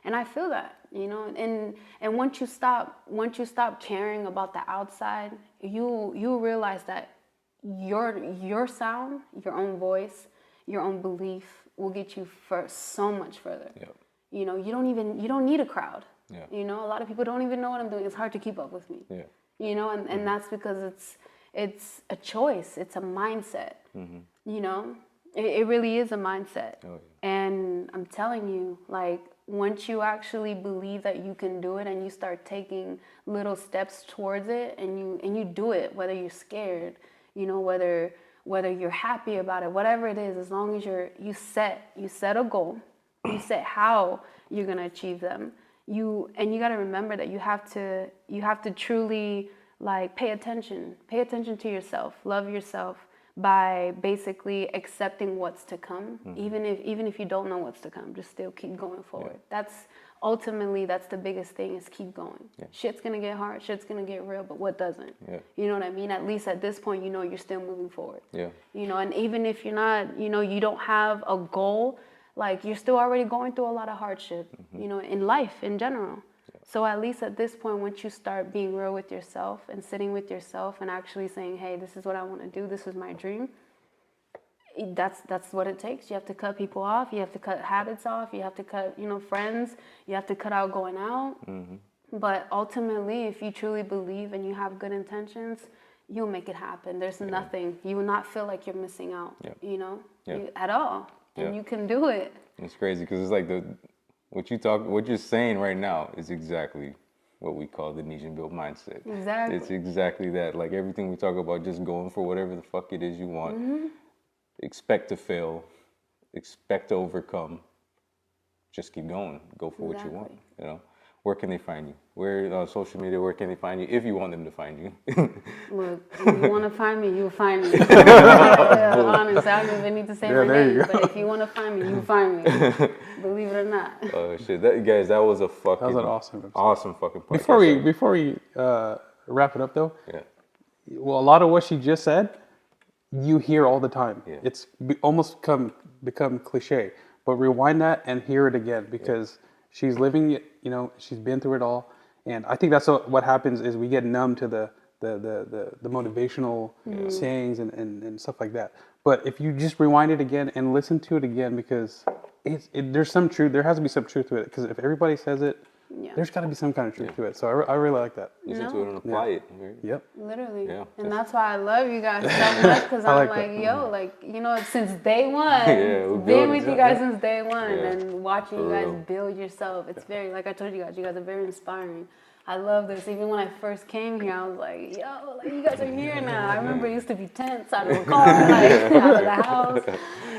And I feel that, and once you stop caring about the outside, you realize that your sound, your own voice, your own belief will get you so much further. Yep. You don't need a crowd. Yeah. A lot of people don't even know what I'm doing. It's hard to keep up with me. Yeah. And that's because it's a choice. It's a mindset. It really is a mindset. Oh, yeah. And I'm telling you, like, once you actually believe that you can do it and you start taking little steps towards it and you do it, whether you're scared, whether you're happy about it, whatever it is, as long as you set a goal, you set how you're going to achieve them. You got to remember that you have to truly, like, pay attention to yourself, love yourself, by basically accepting what's to come, even if you don't know what's to come, just still keep going forward. Yeah. That's the biggest thing, is keep going. Yeah. Shit's gonna get hard, shit's gonna get real, but what doesn't? Yeah. You know what I mean? At least at this point, you're still moving forward. Yeah. And even if you're not, you don't have a goal, like, you're still already going through a lot of hardship, in life in general. So at least at this point, once you start being real with yourself and sitting with yourself and actually saying, hey, this is what I want to do, this is my dream, that's what it takes. You have to cut people off, you have to cut habits off, you have to cut, friends, you have to cut out going out. But ultimately, if you truly believe and you have good intentions, you'll make it happen. There's nothing, you will not feel like you're missing out, at all. And you can do it. It's crazy because it's like what you're saying right now is exactly what we call the Nesian Built mindset. Exactly. It's exactly that. Like, everything we talk about, just going for whatever the fuck it is you want. Expect to fail. Expect to overcome. Just keep going. Go for what you want. Where can they find you? Where on social media? Where can they find you if you want them to find you? Look, if you want to find me, you'll find me. Honest, I don't even need to say my name. But if you want to find me, you'll find me. Believe it or not. Oh shit, guys, that was an awesome fucking podcast. Before we wrap it up though, well, a lot of what she just said, you hear all the time. Yeah. It's almost become cliche. But rewind that and hear it again, because she's living it, you know, she's been through it all. And I think that's what happens is we get numb to the motivational sayings and stuff like that. But if you just rewind it again and listen to it again, because there's some truth, there has to be some truth to it. Because if everybody says it, there's got to be some kind of truth to it. So I really like that. Listen to it and apply it. Right? Yep. Literally. Yeah. And that's why I love you guys so much, because I'm like, yo, like, you know, since day one, been with you guys since day one, and watching you guys build yourself. It's very, like I told you guys are very inspiring. I love this. Even when I first came here, I was like, yo, like, you guys are here now. I remember it used to be tents out of the car, like out of the house.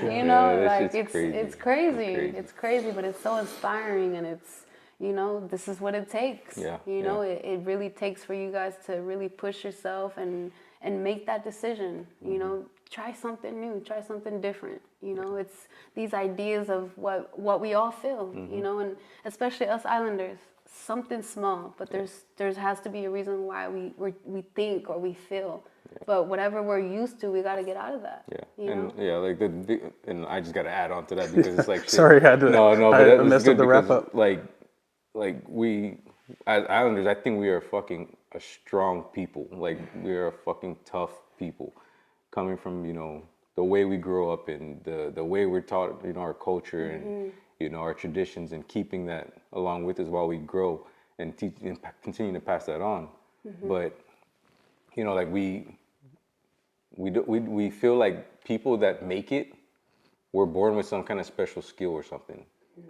You know, like it's crazy. It's crazy, but it's so inspiring, and it's, you know, this is what it takes. Yeah. You know, it really takes for you guys to really push yourself and make that decision. You know, try something new, try something different. You know, it's these ideas of what we all feel, you know, and especially us Islanders. Something small, but there has to be a reason why we think or we feel. But whatever we're used to, we got to get out of that. Yeah, and like and I just got to add on to that, because it's like shit. Sorry, I had to. No, but I that's messed good up the wrap because, up. like we as Islanders, I think we are fucking a strong people. Like, we are a fucking tough people, coming from, you know, the way we grow up and the way we're taught, you know, our culture and you know, our traditions, and keeping that along with us while we grow and teach and continue to pass that on. But, you know, like we feel like people that make it were born with some kind of special skill or something.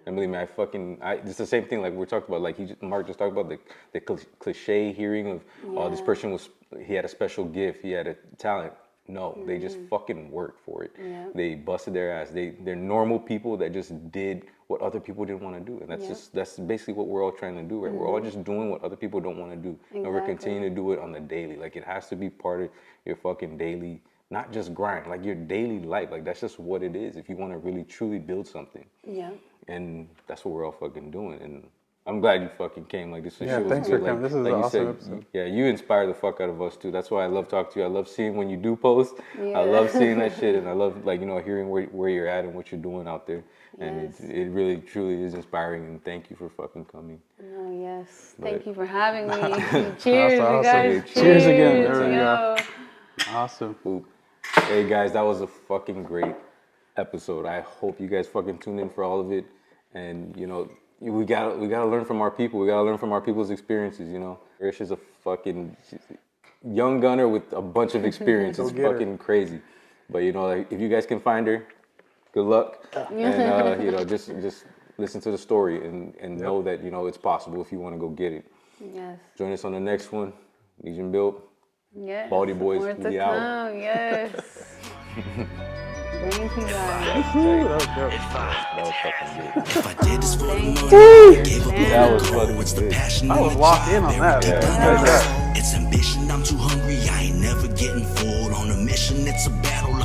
And believe me, it's the same thing like we're talking about, like Mark just talked about the cliche hearing of, oh, this person he had a special gift, he had a talent. No, they just fucking worked for it. Yeah. They busted their ass. They're normal people that just did what other people didn't want to do. And that's basically what we're all trying to do, right? We're all just doing what other people don't want to do. Exactly. And we're continuing to do it on the daily. Like, it has to be part of your fucking daily, not just grind, like your daily life. Like, that's just what it is if you want to really truly build something. Yeah. And that's what we're all fucking doing. And I'm glad you fucking came. Like, this shit was thanks good. for coming. This is an awesome episode. Yeah, you inspire the fuck out of us too. That's why I love talking to you. I love seeing when you do post. Yeah. I love seeing that shit, and I love, like, you know, hearing where you're at and what you're doing out there. And it really truly is inspiring. And thank you for fucking coming. Oh yes, thank you for having me. Cheers, awesome. You guys. Cheers again. There we go. Awesome. Oop. Hey guys, that was a fucking great episode. I hope you guys fucking tuned in for all of it. And, you know, we gotta learn from our people. We gotta learn from our people's experiences. You know, Dorisha's a fucking young gunner with a bunch of experience. It's fucking crazy. But, you know, like, if you guys can find her, good luck. And you know, just listen to the story and know that, you know, it's possible if you want to go get it. Yes. Join us on the next one. Legion Built. Yes. Baldy Boys. We out. Yes. Thank you guys. That was fucking good. If I did this for the money, gave up That was fucking good. I was locked in on that. It's ambition, I'm too hungry, I ain't never getting full. On a mission, it's a battle.